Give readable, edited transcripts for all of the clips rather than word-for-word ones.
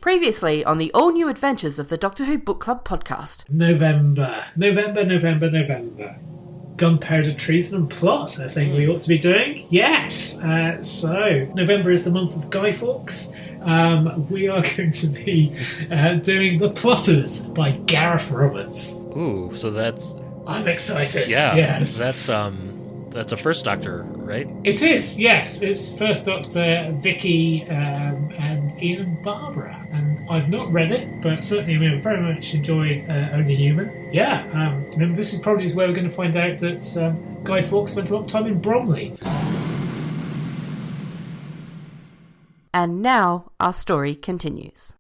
Previously on the all-new adventures of the Doctor Who Book Club podcast. November. Gunpowder, treason and plot, I think we ought to be doing. Yes! So, November is the month of Guy Fawkes. We are going to be doing The Plotters by Gareth Roberts. Ooh, so that's... I'm excited. Yeah, yes. That's a First Doctor, right? It is, yes. It's First Doctor, Vicki, and Ian and Barbara. And I've not read it, but certainly I've very much enjoyed Only Human. Yeah, this is probably where we're going to find out that Guy Fawkes spent a lot of time in Bromley. And now our story continues.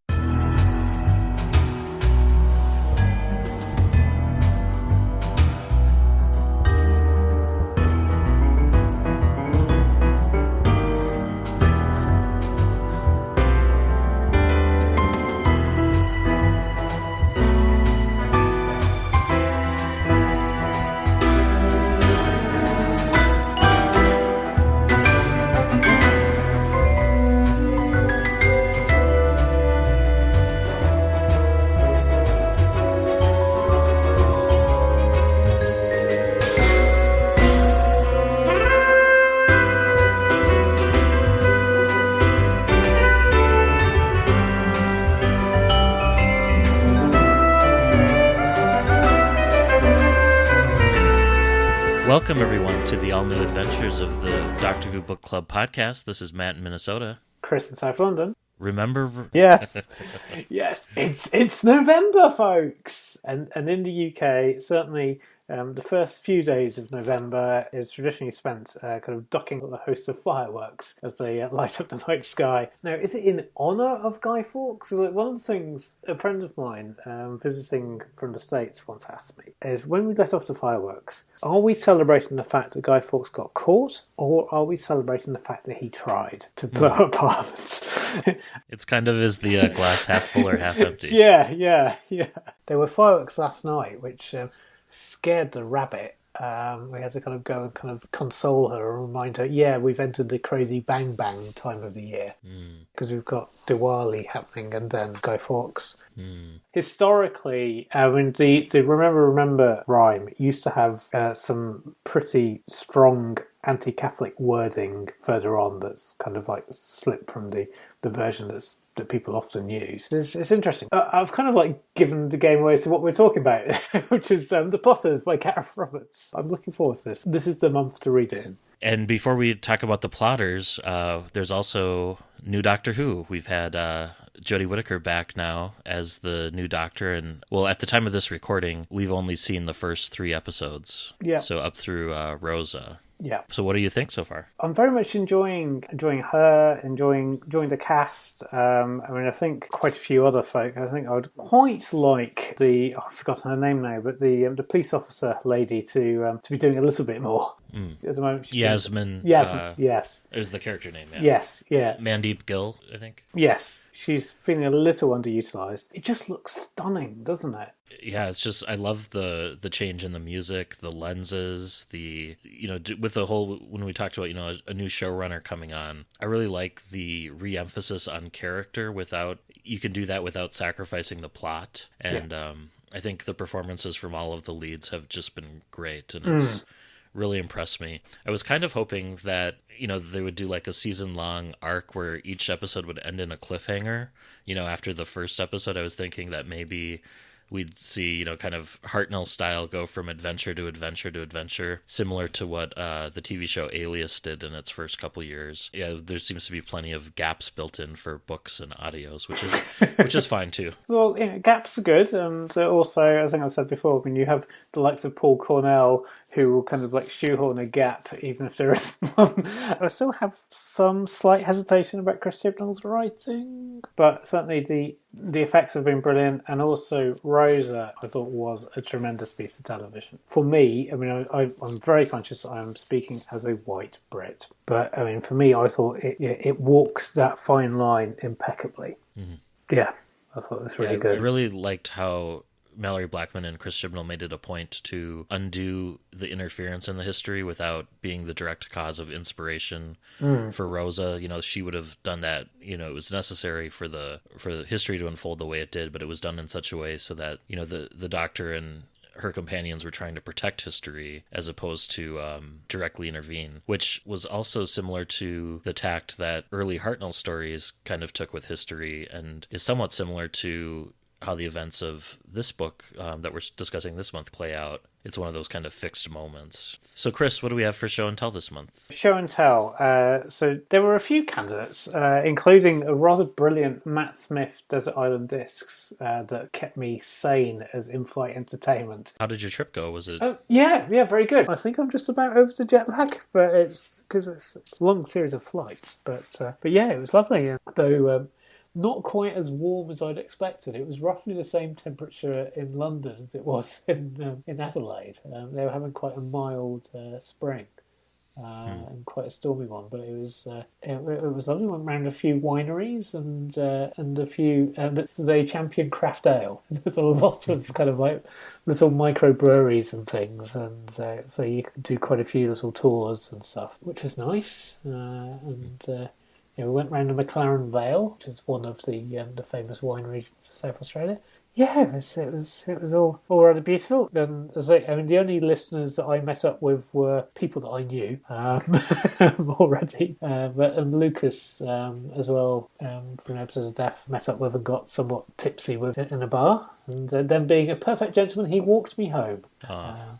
Welcome, everyone, to the all-new adventures of the Doctor Who Book Club podcast. This is Matt in Minnesota. Chris in South London. Remember? Yes. Yes, it's November, folks. And in the UK, certainly the first few days of November is traditionally spent kind of ducking at the host of fireworks as they light up the night sky. Now, is it in honour of Guy Fawkes? One of the things a friend of mine visiting from the States once asked me is, when we let off the fireworks, are we celebrating the fact that Guy Fawkes got caught, or are we celebrating the fact that he tried to blow up Parliament? It's kind of is the glass half full or half empty. Yeah. There were fireworks last night, which scared the rabbit. We had to kind of go and kind of console her and remind her, we've entered the crazy bang bang time of the year. Because we've got Diwali happening and then Guy Fawkes. Historically, the Remember rhyme used to have some pretty strong anti-Catholic wording further on that's kind of like slipped from the version that people often use. It's interesting. I've kind of like given the game away as to what we're talking about, which is The Plotters by Gareth Roberts. I'm looking forward to this. This is the month to read it in. And before we talk about The Plotters, there's also new Doctor Who. We've had Jodie Whittaker back now as the new Doctor, and well, at the time of this recording, we've only seen the first 3 episodes. Yeah. So up through Rosa. Yeah. So what do you think so far? I'm very much enjoying her, enjoying the cast. I think quite a few other folk. I think I would quite like I've forgotten her name now, but the police officer lady to be doing a little bit more. At the moment, Yasmin. Yes. Is the character name? Yeah. Yes. Yeah. Mandeep Gill, I think. Yes, she's feeling a little underutilized. It just looks stunning, doesn't it? Yeah, it's just, I love the change in the music, the lenses, with the whole, when we talked about, a new showrunner coming on, I really like the re-emphasis on character you can do that without sacrificing the plot. And I think the performances from all of the leads have just been great, and it's really impressed me. I was kind of hoping that, they would do like a season-long arc where each episode would end in a cliffhanger. After the first episode, I was thinking that maybe we'd see, kind of Hartnell style go from adventure to adventure to adventure, similar to what the TV show Alias did in its first couple years. Yeah, there seems to be plenty of gaps built in for books and audios, which is fine too. Well, gaps are good. So also, I think I've said before, when you have the likes of Paul Cornell, who will kind of like shoehorn a gap, even if there is one. I still have some slight hesitation about Chris Chibnall's writing, but certainly the effects have been brilliant, and also Rosa, I thought, was a tremendous piece of television. For me, I'm very conscious that I'm speaking as a white Brit, but for me, I thought it walks that fine line impeccably. Yeah, I thought it was really good. I really liked how Mallory Blackman and Chris Chibnall made it a point to undo the interference in the history without being the direct cause of inspiration for Rosa. You know, she would have done that. You know, it was necessary for the history to unfold the way it did, but it was done in such a way so that, you know, the Doctor and her companions were trying to protect history as opposed to directly intervene, which was also similar to the tact that early Hartnell stories kind of took with history, and is somewhat similar to how the events of this book that we're discussing this month play out. It's one of those kind of fixed moments. So, Chris, what do we have for show and tell this month? Show and tell. So there were a few candidates, including a rather brilliant Matt Smith Desert Island Discs that kept me sane as in-flight entertainment. How did your trip go? Was it? Yeah, very good. I think I'm just about over the jet lag, but it's because it's a long series of flights. But yeah, it was lovely. Though not quite as warm as I'd expected. It was roughly the same temperature in London as it was in Adelaide. They were having quite a mild spring and quite a stormy one, but it was lovely. We went round a few wineries and a few. They champion craft ale. There's a lot of kind of like little microbreweries and things, and so you can do quite a few little tours and stuff, which was nice. We went round the McLaren Vale, which is one of the famous wine regions of South Australia. Yeah, it was all rather beautiful. And the only listeners that I met up with were people that I knew already. And Lucas as well, from episodes of Death, met up with and got somewhat tipsy with in a bar. And then, being a perfect gentleman, he walked me home. Yeah,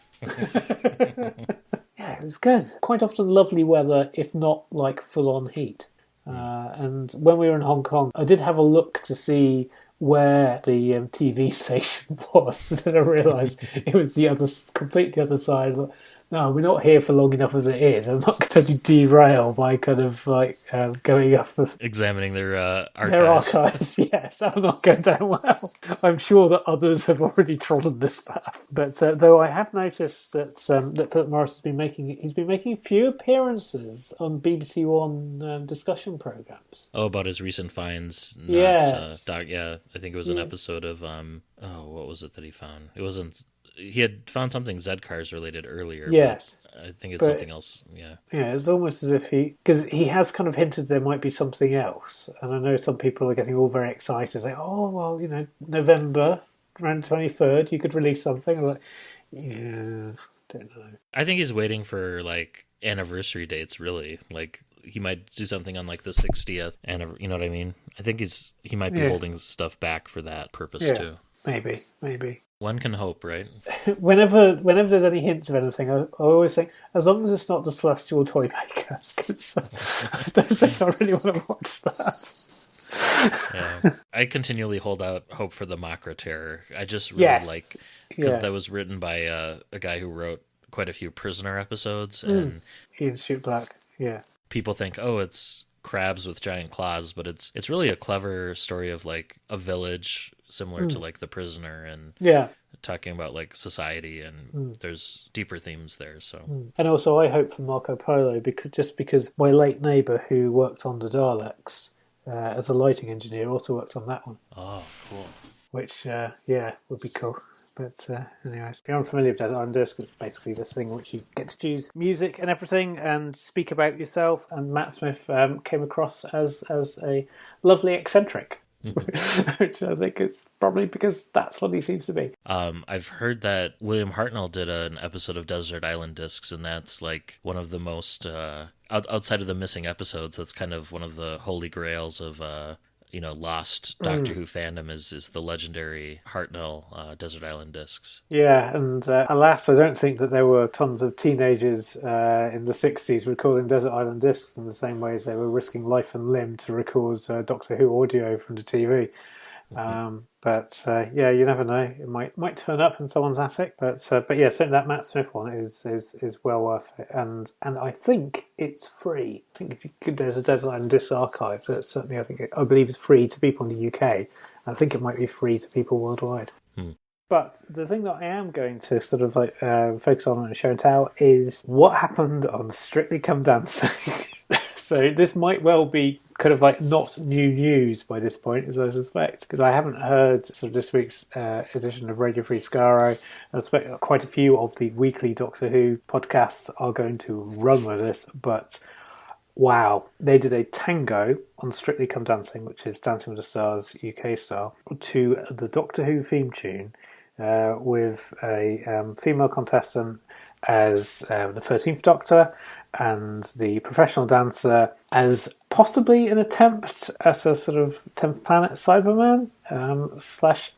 it was good. Quite often lovely weather, if not like full-on heat. And when we were in Hong Kong, I did have a look to see where the TV station was. Then I realised it was completely other side. No, we're not here for long enough as it is. I'm not going to derail by kind of like going up of examining their archives. Their archives, yes, that'll not go down well. I'm sure that others have already trodden this path. But though I have noticed that Philip Morris has been making a few appearances on BBC One discussion programmes. Oh, about his recent finds. Yes. I think it was an episode of what was it that he found? It wasn't. He had found something Z-Cars related earlier. Yes. I think it's something else, yeah. Yeah, it's almost as if because he has kind of hinted there might be something else. And I know some people are getting all very excited, saying, oh, well, November, around 23rd, you could release something. I'm like, yeah, don't know. I think he's waiting for, like, anniversary dates, really. Like, he might do something on, like, the 60th, you know what I mean? I think he might be holding stuff back for that purpose, too. Maybe. One can hope, right? Whenever there's any hints of anything, I always think, as long as it's not the Celestial Toy Maker, because I don't think I really want to watch that. Yeah. I continually hold out hope for the Makra Terror. I just really like, because that was written by a guy who wrote quite a few Prisoner episodes. And Ian Stewart Black, yeah. People think, oh, it's crabs with giant claws, but it's really a clever story of like a village similar to like The Prisoner, and talking about like society, and there's deeper themes there. So and also I hope for Marco Polo, because my late neighbour who worked on the Daleks as a lighting engineer also worked on that one. Oh, cool. Which would be cool. But anyways, if you're unfamiliar with Desert Island Discs, it's basically this thing which you get to choose music and everything and speak about yourself. And Matt Smith came across as a lovely eccentric, which I think is probably because that's what he seems to be. I've heard that William Hartnell did an episode of Desert Island Discs, and that's like one of the most, outside of the missing episodes, that's kind of one of the holy grails of lost Doctor Who fandom is the legendary Hartnell Desert Island Discs. Yeah, and alas, I don't think that there were tons of teenagers in the 60s recording Desert Island Discs in the same way as they were risking life and limb to record Doctor Who audio from the TV. But you never know. It might turn up in someone's attic. But yeah, certainly that Matt Smith one is well worth it, and I think it's free. I think there's a Desert Island Disc archive that certainly I believe it's free to people in the UK. I think it might be free to people worldwide. But the thing that I am going to sort of focus on and show and tell is what happened on Strictly Come Dancing. So this might well be kind of like not new news by this point, as I suspect, because I haven't heard sort of this week's edition of Radio Free Skaro. I expect quite a few of the weekly Doctor Who podcasts are going to run with this, but wow, they did a tango on Strictly Come Dancing, which is Dancing with the Stars UK style, to the Doctor Who theme tune, with a female contestant as the 13th Doctor, and the professional dancer as possibly an attempt at a sort of 10th Planet Cyberman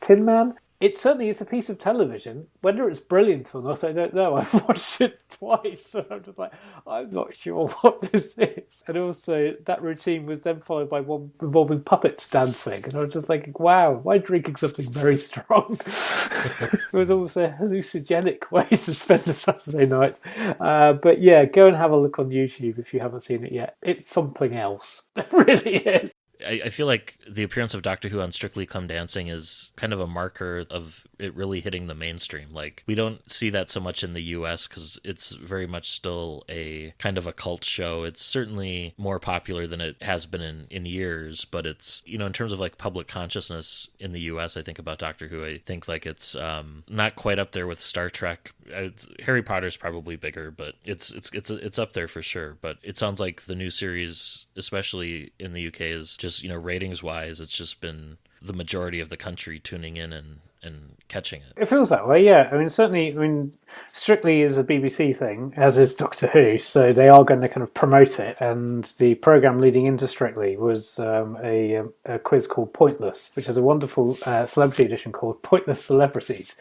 / Tin Man. It certainly is a piece of television. Whether it's brilliant or not, I don't know. I've watched it twice, and I'm just like, I'm not sure what this is. And also, that routine was then followed by one involving puppets dancing, and I was just thinking, wow, am I drinking something very strong? It was almost a hallucinogenic way to spend a Saturday night. But yeah, go and have a look on YouTube if you haven't seen it yet. It's something else. It really is. I feel like the appearance of Doctor Who on Strictly Come Dancing is kind of a marker of it really hitting the mainstream. Like, we don't see that so much in the US because it's very much still a kind of a cult show. It's certainly more popular than it has been in years, but it's, you know, in terms of like public consciousness in the US, I think about Doctor Who, I think like it's not quite up there with Star Trek. Harry Potter's probably bigger, but it's up there for sure. But it sounds like the new series, especially in the UK, is just, you know, ratings wise, it's just been the majority of the country tuning in and catching it. It feels that way, yeah. I mean, certainly, Strictly is a BBC thing, as is Doctor Who, so they are going to kind of promote it. And the programme leading into Strictly was a quiz called Pointless, which has a wonderful celebrity edition called Pointless Celebrities,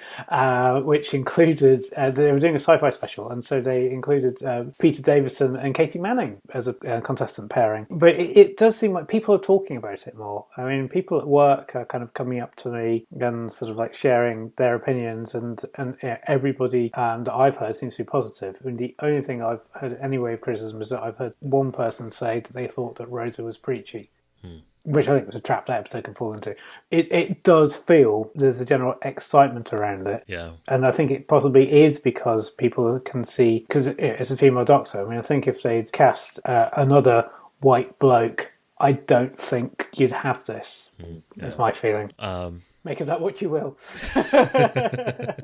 which included, they were doing a sci-fi special, and so they included Peter Davison and Katie Manning as a contestant pairing. But it does seem like people are talking about it more. I mean, people at work are kind of coming up to me and sort of like sharing their opinions, and everybody that I've heard seems to be positive. I mean, the only thing I've heard anyway of criticism is that I've heard one person say that they thought that Rosa was preachy, which I think was a trap that episode can fall into. It does feel there's a general excitement around it. Yeah. And I think it possibly is because people can see, because it's a female Doctor. I mean, I think if they'd cast another white bloke, I don't think you'd have this. That's my feeling. Make of that what you will. But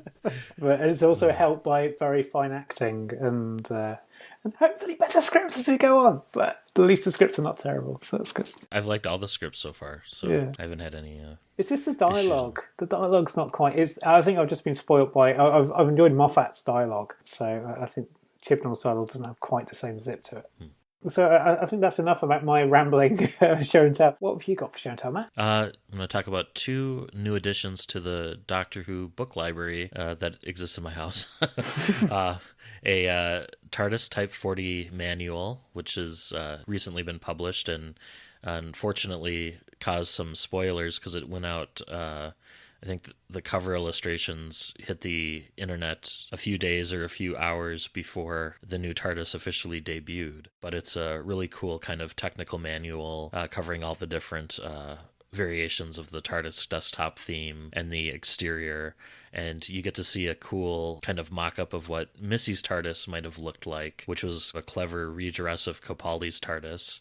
it's also helped by very fine acting and hopefully better scripts as we go on. But at least the scripts are not terrible, so that's good. I've liked all the scripts so far, so I haven't had any It's just the dialogue. The dialogue's not quite... I think I've just been spoilt by... I've enjoyed Moffat's dialogue, so I think Chibnall's dialogue doesn't have quite the same zip to it. So I think that's enough about my rambling show and tell. What have you got for show and tell, Matt? I'm going to talk about 2 new additions to the Doctor Who book library that exists in my house. A TARDIS Type 40 manual, which has recently been published and unfortunately caused some spoilers because it went out... I think the cover illustrations hit the internet a few days or a few hours before the new TARDIS officially debuted. But it's a really cool kind of technical manual covering all the different variations of the TARDIS desktop theme and the exterior. And you get to see a cool kind of mock-up of what Missy's TARDIS might have looked like, which was a clever redress of Capaldi's TARDIS.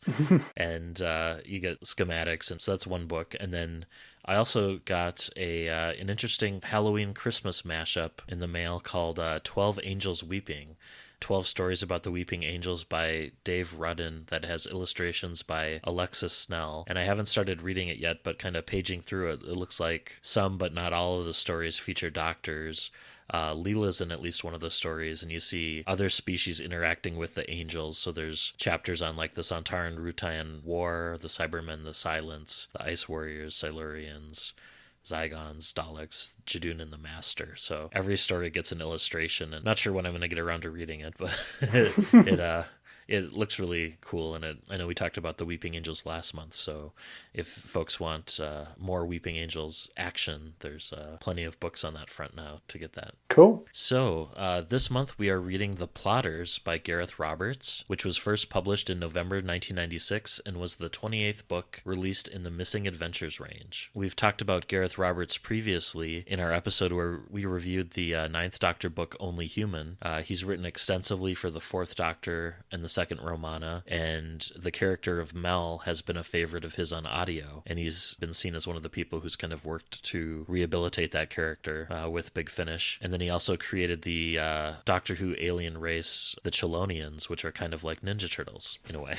And you get schematics, and so that's one book. And then I also got an interesting Halloween Christmas mashup in the mail called 12 Angels Weeping. 12 Stories About the Weeping Angels by Dave Rudden that has illustrations by Alexis Snell. And I haven't started reading it yet, but kind of paging through it, it looks like some but not all of the stories feature doctors. Leela's in at least one of the stories, and you see other species interacting with the angels. So there's chapters on like the Sontaran Rutan War, the Cybermen, the Silence, the Ice Warriors, Silurians, Zygons, Daleks, Jadun, and the Master. So every story gets an illustration, and not sure when I'm going to get around to reading it, but it looks really cool. And I know we talked about the Weeping Angels last month, so if folks want more Weeping Angels action, there's plenty of books on that front now to get that. Cool. So this month we are reading The Plotters by Gareth Roberts, which was first published in November 1996 and was the 28th book released in the Missing Adventures range. We've talked about Gareth Roberts previously in our episode where we reviewed the Ninth Doctor book Only Human. He's written extensively for the Fourth Doctor and the second Romana, and the character of Mel has been a favorite of his on audio, and he's been seen as one of the people who's kind of worked to rehabilitate that character with Big Finish. And then he also created the Doctor Who alien race, the Chelonians, which are kind of like Ninja Turtles in a way.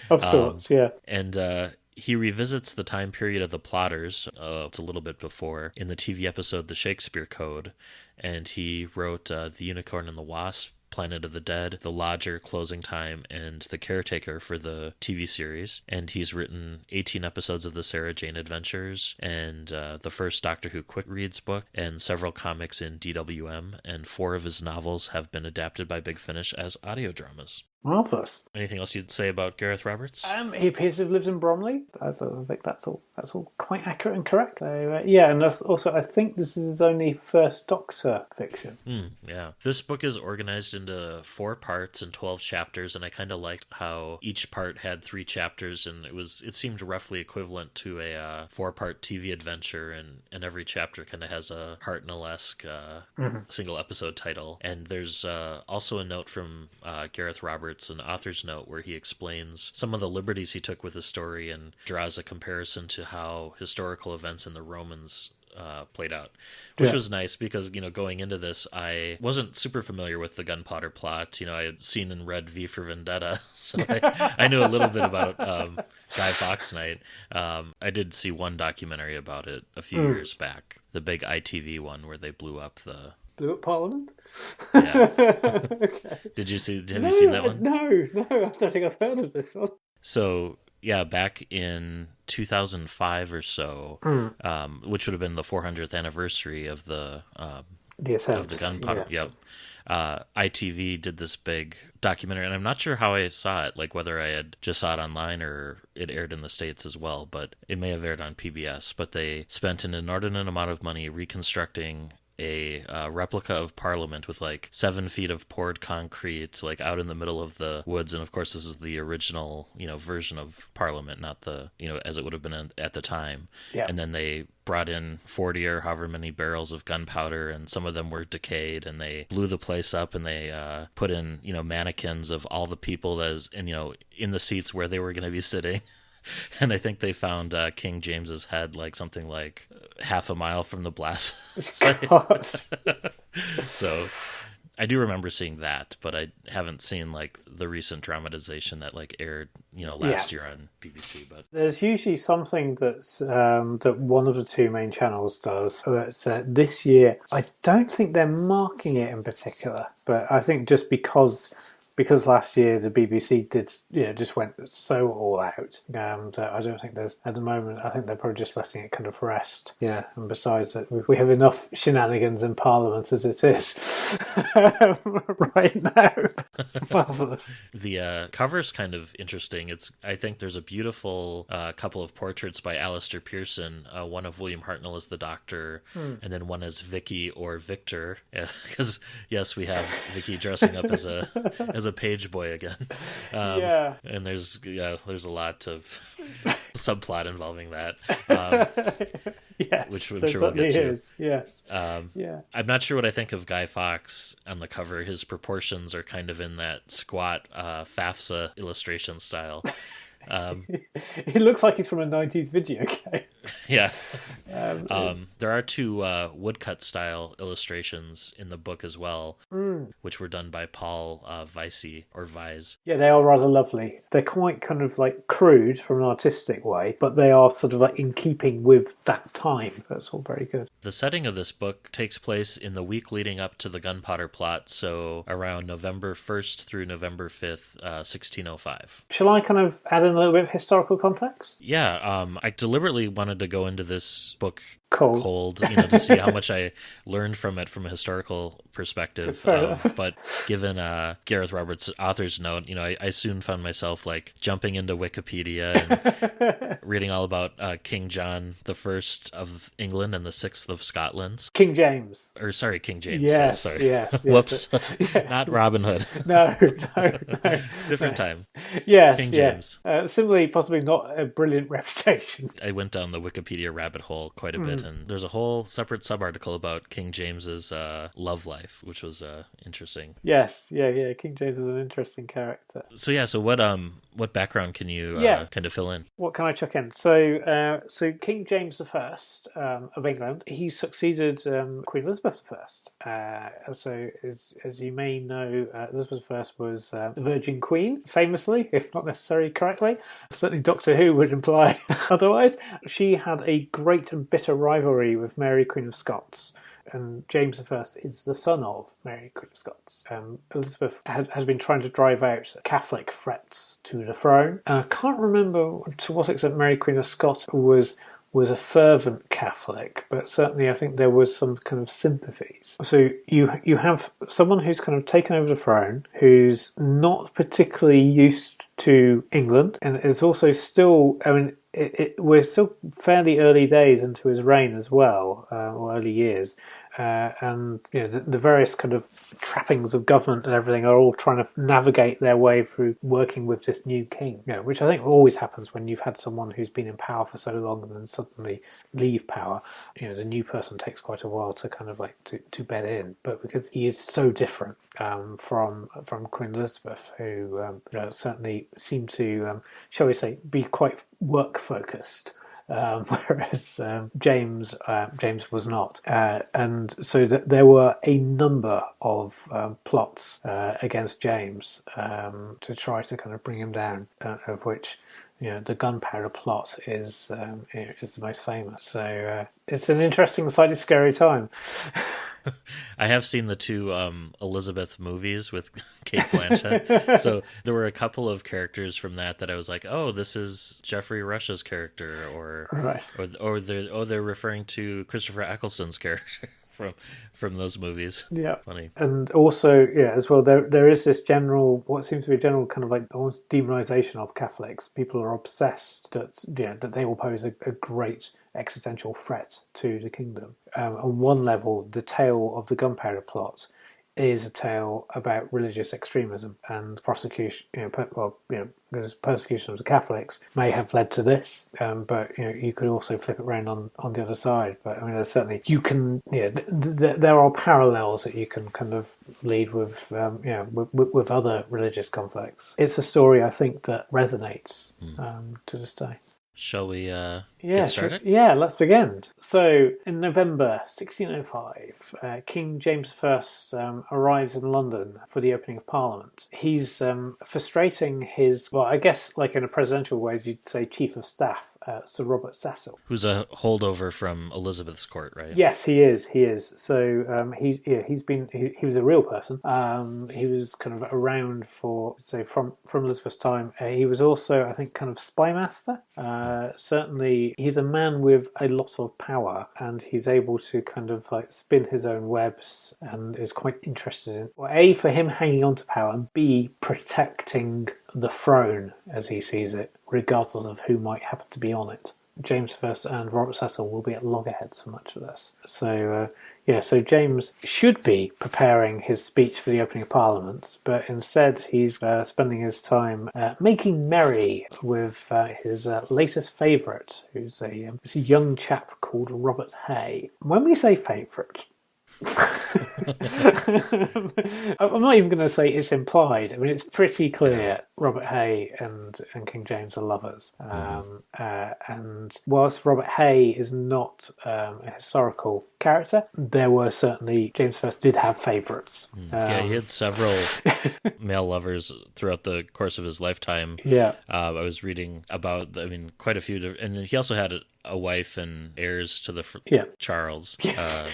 Of sorts, yeah. And he revisits the time period of the Plotters, it's a little bit before, in the TV episode The Shakespeare Code, and he wrote The Unicorn and the Wasp, Planet of the Dead, The Lodger, Closing Time, and The Caretaker for the TV series. And he's written 18 episodes of the Sarah Jane Adventures, and the first Doctor Who Quick Reads book, and several comics in DWM, and 4 of his novels have been adapted by Big Finish as audio dramas. Marvellous. Anything else you'd say about Gareth Roberts? He appears to have lived in Bromley. I think that's all quite accurate and correct. So, yeah, and also I think this is his only first Doctor fiction. Yeah. This book is organized into 4 parts and 12 chapters, and I kind of liked how each part had 3 chapters, and it seemed roughly equivalent to a 4-part TV adventure, and every chapter kind of has a Hartnell-esque single episode title. And there's also a note from Gareth Roberts, an author's note, where he explains some of the liberties he took with the story and draws a comparison to how historical events in the Romans played out, which was nice because, going into this, I wasn't super familiar with the Gunpowder Plot. I had seen and read V for Vendetta, so I knew a little bit about Guy Fawkes Night. I did see one documentary about it a few years back, the big ITV one where they blew up Parliament? Yeah. Okay. Have you seen that one? No, I don't think I've heard of this one. So, yeah, back in 2005 or so, which would have been the 400th anniversary of the Gunpowder. Yeah. Yep. ITV did this big documentary, and I'm not sure how I saw it, like whether I had just saw it online or it aired in the States as well, but it may have aired on PBS. But they spent an inordinate amount of money reconstructing a replica of Parliament with 7 feet of poured concrete, out in the middle of the woods. And of course, this is the original, version of Parliament, not the, as it would have been at the time. Yeah. And then they brought in 40 or however many barrels of gunpowder, and some of them were decayed, and they blew the place up, and they put in, mannequins of all the people in the seats where they were going to be sitting. And I think they found King James's head something like half a mile from the blast site. So I do remember seeing that, but I haven't seen the recent dramatization that aired last year on BBC. But there's usually something that's that one of the 2 main channels does. This year, I don't think they're marking it in particular, but I think just because last year the BBC did, just went so all out, and I don't think there's, at the moment, I think they're probably just letting it kind of rest. Yeah, and besides that, we have enough shenanigans in Parliament as it is right now. Marvelous. The cover's kind of interesting. I think there's a beautiful couple of portraits by Alistair Pearson, one of William Hartnell as the Doctor, and then one as Vicki or Victor, because yes, we have Vicki dressing up as a page boy again. And there's a lot of subplot involving that, yes, which I'm sure we'll get to. Yes. I'm not sure what I think of Guy Fawkes on the cover. His proportions are kind of in that squat FAFSA illustration style. He looks like he's from a 90s video game. Yeah. There are 2 woodcut style illustrations in the book as well, which were done by Paul Vise. Yeah, they are rather lovely. They're quite kind of crude from an artistic way, but they are sort of in keeping with that time. That's all very good. The setting of this book takes place in the week leading up to the Gunpowder Plot, so around November 1st through November 5th, 1605. Shall I kind of add in a little bit of historical context? Yeah, I deliberately wanted to go into this book cold, to see how much I learned from it from a historical perspective. But given Gareth Roberts' author's note, I soon found myself jumping into Wikipedia and reading all about King John the First of England and the 6th of Scotland. King James. King James. Yes, sorry. yes. Whoops. Not Robin Hood. No. Different time. Yes, King James. Similarly, possibly not a brilliant reputation. I went down the Wikipedia rabbit hole quite a bit And there's a whole separate sub-article about King James's love life, which was interesting. Yes, yeah. King James is an interesting character. So what background can you kind of fill in? What can I chuck in? So King James I of England, he succeeded Queen Elizabeth I. So as you may know, Elizabeth I was the Virgin Queen, famously, if not necessarily correctly. Certainly Doctor Who would imply otherwise. She had a great and bitter rivalry with Mary, Queen of Scots. And James I is the son of Mary, Queen of Scots. Elizabeth has been trying to drive out Catholic threats to the throne. I can't remember to what extent Mary, Queen of Scots was a fervent Catholic, but certainly I think there was some kind of sympathies. So you have someone who's kind of taken over the throne, who's not particularly used to England, and is also still, we're still fairly early days into his reign as well, or early years. And the various kind of trappings of government and everything are all trying to navigate their way through working with this new king, which I think always happens when you've had someone who's been in power for so long and then suddenly leave power. The new person takes quite a while to kind of like to bed in, but because he is so different from Queen Elizabeth, who certainly seemed to, shall we say, be quite work focused. Whereas James was not, and so there were a number of plots against James to try to kind of bring him down, of which the gunpowder plot is the most famous. So it's an interesting, slightly scary time. I have seen the two Elizabeth movies with Kate Blanchett. So there were a couple of characters from that I was like, oh, this is Geoffrey Rush's character, or they're referring to Christopher Eccleston's character from those movies. Yeah, funny. And also, as well, there is this what seems to be a general kind of like almost demonization of Catholics. People are obsessed that they will pose a great existential threat to the kingdom. On one level, the tale of the gunpowder plot is a tale about religious extremism and prosecution. Because persecution of the Catholics may have led to this, but you could also flip it around on the other side. But I mean, there's certainly there are parallels that you can kind of lead with with other religious conflicts. It's a story I think that resonates to this day. Shall we get started? Yeah, let's begin. So, in November 1605, King James I arrives in London for the opening of Parliament. He's frustrating his, well, I guess like in a presidential way, you'd say Chief of Staff, Sir Robert Cecil. Who's a holdover from Elizabeth's court, right? Yes, he is. So he was a real person. He was kind of around for, say, from Elizabeth's time. He was also, I think, kind of spy master. Certainly, he's a man with a lot of power, and he's able to kind of like spin his own webs, and is quite interested in, well, A, for him hanging on to power, and B, protecting the throne as he sees it, regardless of who might happen to be on it. James I and Robert Cecil will be at loggerheads for much of this. So James should be preparing his speech for the opening of Parliament, but instead he's spending his time making merry with his latest favourite, who's a young chap called Robert Hay. When we say favourite, I'm not even going to say it's implied. I mean, it's pretty clear Robert Hay and King James are lovers. And whilst Robert Hay is not a historical character, there were certainly, James I did have favourites. He had several male lovers throughout the course of his lifetime. Yeah. I was reading about, quite a few, and he also had a wife and heirs to the Charles. Yes.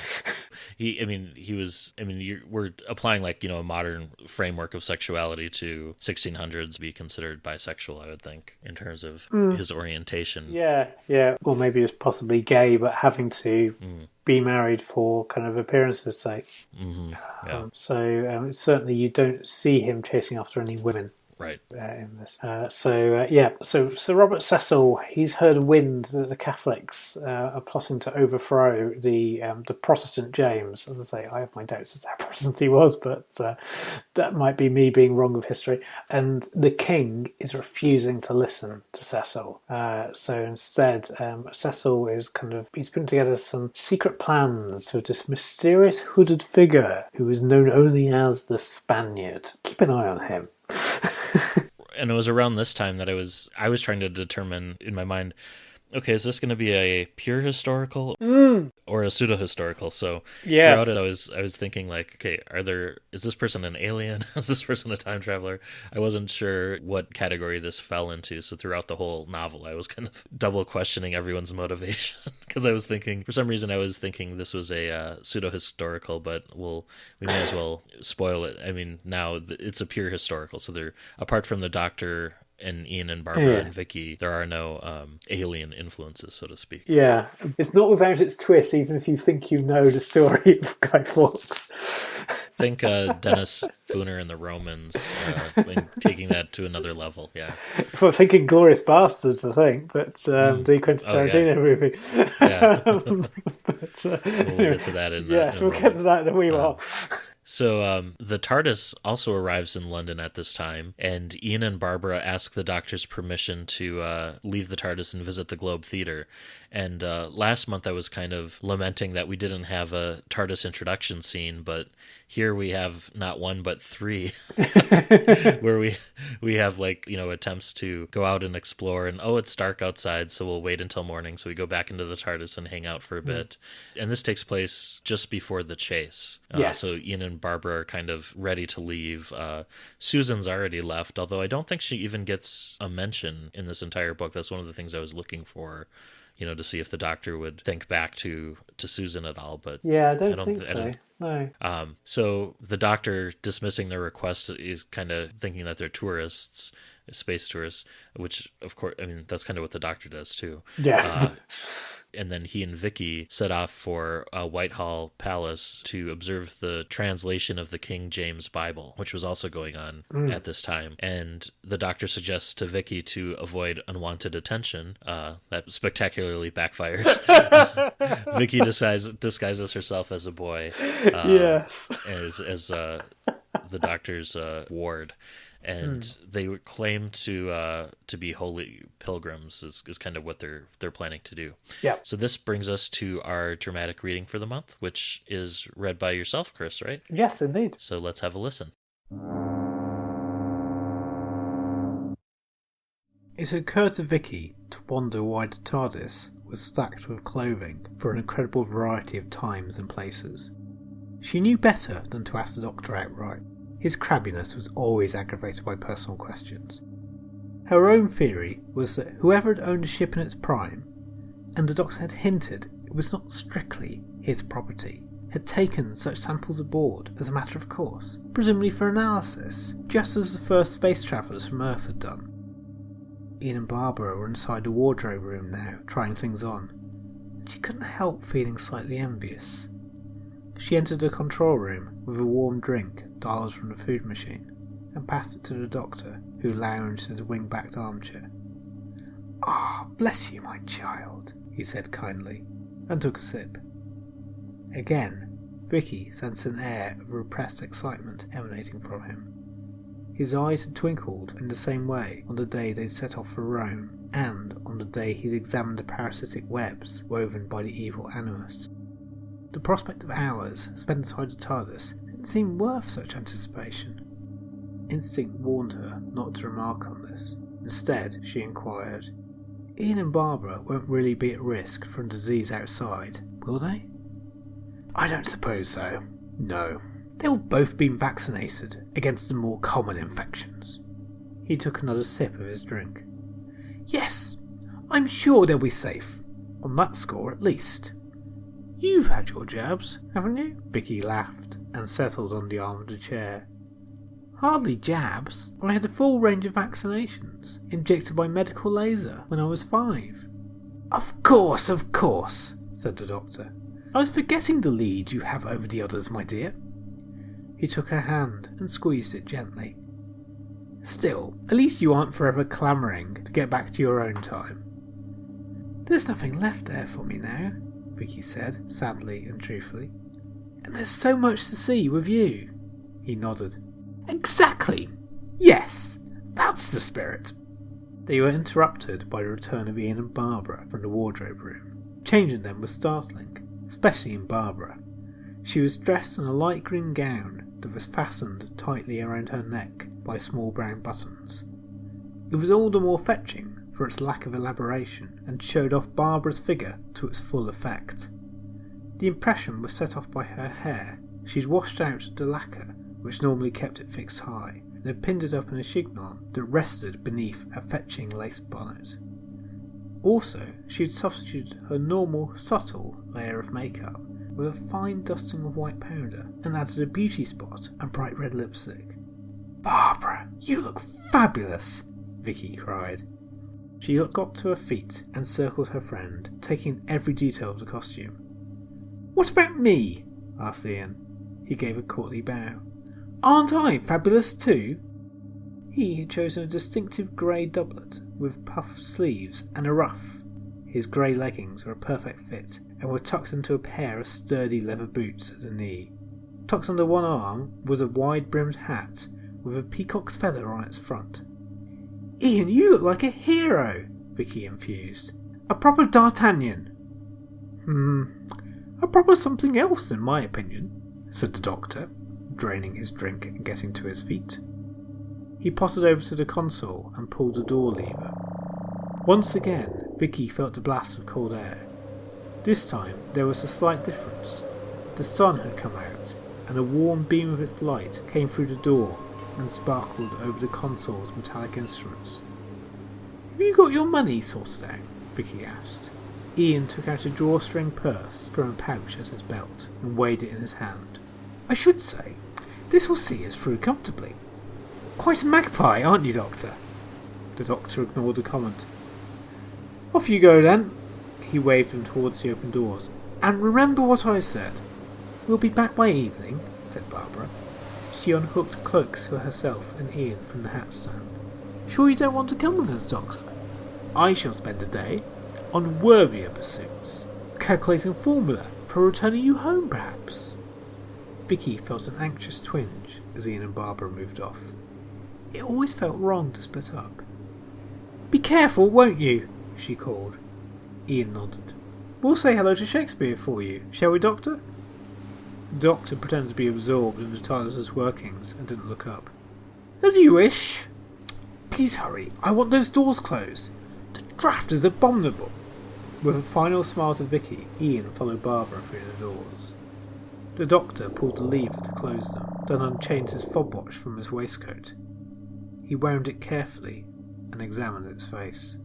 We're applying a modern framework of sexuality to 1600s be considered bisexual, I would think, in terms of his orientation. Yeah. Or maybe it's possibly gay, but having to be married for kind of appearance's sake. Mm-hmm. Yeah. So certainly you don't see him chasing after any women Right. In this. So Sir Robert Cecil, he's heard wind that the Catholics are plotting to overthrow the Protestant James. As I say, I have my doubts as to how Protestant he was, but that might be me being wrong of history. And the king is refusing to listen to Cecil. So instead, Cecil is he's putting together some secret plans with this mysterious hooded figure who is known only as the Spaniard. Keep an eye on him. And it was around this time that I was trying to determine in my mind, okay, is this going to be a pure historical or a pseudo-historical? So throughout it, I was thinking like, okay, is this person an alien? Is this person a time traveler? I wasn't sure what category this fell into. So throughout the whole novel, I was kind of double questioning everyone's motivation because for some reason I was thinking this was a pseudo-historical, but we may as well spoil it. I mean, now it's a pure historical. So they're, apart from the Doctor and Ian and Barbara and Vicki, there are no alien influences, so to speak. Yeah, it's not without its twists, even if you think you know the story of Guy Fawkes. Think Dennis Spooner and the Romans, and taking that to another level. Yeah, Well, thinking Glorious Bastards, I think, but the Quentin Tarantino movie. Yeah, but, we'll get to that in. We'll get to that in a wee while. So the TARDIS also arrives in London at this time, and Ian and Barbara ask the Doctor's permission to leave the TARDIS and visit the Globe Theatre. And last month I was kind of lamenting that we didn't have a TARDIS introduction scene, but here we have not one but three, where we have attempts to go out and explore, and it's dark outside, so we'll wait until morning. So we go back into the TARDIS and hang out for a bit. And this takes place just before the chase. Yes. So Ian and Barbara are kind of ready to leave. Susan's already left, although I don't think she even gets a mention in this entire book. That's one of the things I was looking for, to see if the Doctor would think back to Susan at all. But I don't think so. No. So the Doctor, dismissing their request, is kind of thinking that they're tourists, space tourists, which, of course, I mean, that's kind of what the Doctor does too. Yeah. And then he and Vicki set off for Whitehall Palace to observe the translation of the King James Bible, which was also going on at this time. And the Doctor suggests to Vicki to avoid unwanted attention. That spectacularly backfires. Vicki disguises herself as a boy, as the Doctor's ward. And they claim to be holy pilgrims is kind of what they're planning to do. Yeah. So this brings us to our dramatic reading for the month, which is read by yourself, Chris, right? Yes, indeed. So let's have a listen. It occurred to Vicki to wonder why the TARDIS was stacked with clothing for an incredible variety of times and places. She knew better than to ask the Doctor outright. His crabbiness was always aggravated by personal questions. Her own theory was that whoever had owned a ship in its prime, and the Doctor had hinted it was not strictly his property, had taken such samples aboard as a matter of course, presumably for analysis, just as the first space travellers from Earth had done. Ian and Barbara were inside the wardrobe room now, trying things on, and she couldn't help feeling slightly envious. She entered the control room with a warm drink dialed from the food machine and passed it to the Doctor, who lounged in his wing-backed armchair. Bless you, my child," he said kindly, and took a sip. Again, Vicki sensed an air of repressed excitement emanating from him. His eyes had twinkled in the same way on the day they'd set off for Rome, and on the day he'd examined the parasitic webs woven by the evil animists. The prospect of hours spent inside the TARDIS didn't seem worth such anticipation. Instinct warned her not to remark on this. Instead, she inquired, "Ian and Barbara won't really be at risk from disease outside, will they?" "I don't suppose so. No. They'll both be vaccinated against the more common infections." He took another sip of his drink. "Yes, I'm sure they'll be safe. On that score, at least. You've had your jabs, haven't you?" Vicki laughed and settled on the arm of the chair. "Hardly jabs. I had a full range of vaccinations, injected by medical laser, when I was 5. Of course, said the Doctor. "I was forgetting the lead you have over the others, my dear." He took her hand and squeezed it gently. Still, at least you aren't forever clamouring to get back to your own time. There's nothing left there for me now, Vicki said, sadly and truthfully. And there's so much to see with you. He nodded. Exactly. Yes, that's the spirit. They were interrupted by the return of Ian and Barbara from the wardrobe room. Changing them was startling, especially in Barbara. She was dressed in a light green gown that was fastened tightly around her neck by small brown buttons. It was all the more fetching for its lack of elaboration and showed off Barbara's figure to its full effect. The impression was set off by her hair. She'd washed out the lacquer, which normally kept it fixed high, and had pinned it up in a chignon that rested beneath a fetching lace bonnet. Also, she had substituted her normal, subtle layer of makeup with a fine dusting of white powder and added a beauty spot and bright red lipstick. "Barbara, you look fabulous!" Vicki cried. She got to her feet and circled her friend, taking every detail of the costume. "What about me?" asked Ian. He gave a courtly bow. "Aren't I fabulous too?" He had chosen a distinctive grey doublet with puffed sleeves and a ruff. His grey leggings were a perfect fit and were tucked into a pair of sturdy leather boots at the knee. Tucked under one arm was a wide-brimmed hat with a peacock's feather on its front. "Ian, you look like a hero," Vicki infused. "A proper D'Artagnan." "A proper something else, in my opinion," said the doctor, draining his drink and getting to his feet. He pottered over to the console and pulled the door lever. Once again, Vicki felt the blast of cold air. This time there was a slight difference. The sun had come out, and a warm beam of its light came through the door and sparkled over the console's metallic instruments. "Have you got your money sorted out?" Vicki asked. Ian took out a drawstring purse from a pouch at his belt and weighed it in his hand. "I should say, this will see us through comfortably. Quite a magpie, aren't you, Doctor?" The doctor ignored the comment. "Off you go, then." He waved them towards the open doors. "And remember what I said." "We'll be back by evening," said Barbara. She unhooked cloaks for herself and Ian from the hat stand. "Sure you don't want to come with us, Doctor? I shall spend a day on worthier pursuits, calculating a formula for returning you home, perhaps." Vicki felt an anxious twinge as Ian and Barbara moved off. It always felt wrong to split up. "Be careful, won't you?" she called. Ian nodded. "We'll say hello to Shakespeare for you, shall we, Doctor?" The doctor pretended to be absorbed in the TARDIS's workings and didn't look up. "As you wish. Please hurry, I want those doors closed. The draught is abominable." With a final smile to Vicki, Ian followed Barbara through the doors. The doctor pulled the lever to close them, then unchained his fob watch from his waistcoat. He wound it carefully and examined its face.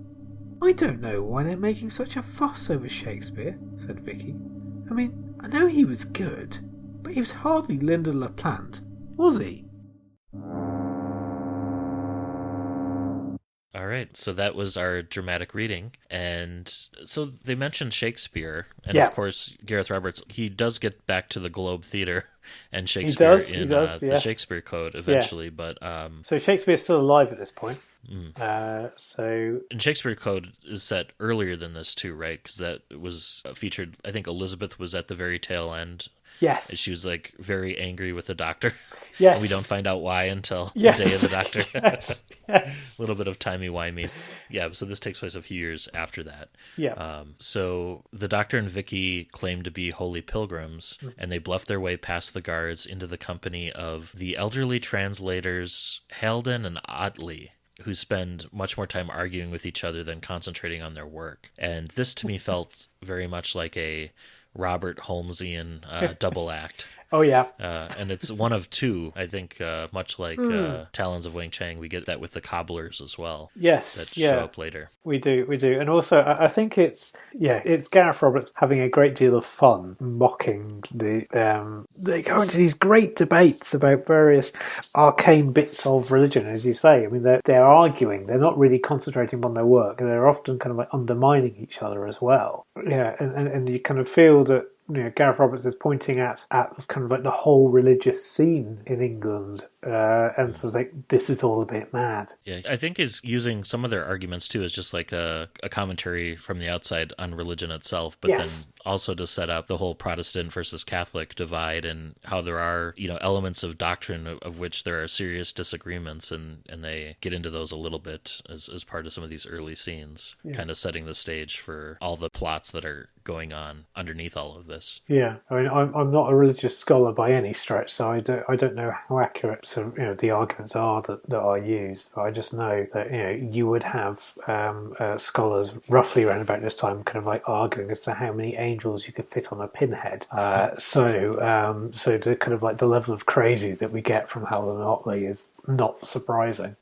"I don't know why they're making such a fuss over Shakespeare," said Vicki. "I mean, I know he was good, but he was hardly Linda LaPlante, was he?" All right, so that was our dramatic reading. And so they mentioned Shakespeare. And of course, Gareth Roberts, he does get back to the Globe Theatre and Shakespeare in the Shakespeare Code eventually. Yeah. But so Shakespeare's still alive at this point. And Shakespeare Code is set earlier than this too, right? Because that was featured, I think Elizabeth was at the very tail end. Yes. And she was like very angry with the doctor. Yes. And we don't find out why until the day of the doctor. Yes. A little bit of timey-wimey. Yeah, so this takes place a few years after that. Yeah. So the doctor and Vicki claim to be holy pilgrims, and they bluff their way past the guards into the company of the elderly translators Halden and Otley, who spend much more time arguing with each other than concentrating on their work. And this to me felt very much like a Robert Holmesian double act. Oh, yeah. And it's one of two, I think, much like Talons of Wing Chang, we get that with the cobblers as well. Yes. That show up later. We do. And also, I think it's Gareth Roberts having a great deal of fun mocking the... they go into these great debates about various arcane bits of religion, as you say. I mean, they're arguing. They're not really concentrating on their work. They're often kind of like undermining each other as well. Yeah, and you kind of feel that Gareth Roberts is pointing at kind of like the whole religious scene in England, and so like this is all a bit mad. Yeah, I think is using some of their arguments too as just like a commentary from the outside on religion itself, but then also to set up the whole Protestant versus Catholic divide and how there are, elements of doctrine of which there are serious disagreements, and they get into those a little bit as part of some of these early scenes, kind of setting the stage for all the plots that are going on underneath all of this. Yeah, I mean, I'm not a religious scholar by any stretch, so I don't know how accurate the arguments are that are used. But I just know that you would have scholars roughly around about this time kind of like arguing as to how many angels you could fit on a pinhead. So the kind of like the level of crazy that we get from Howell and Otley is not surprising.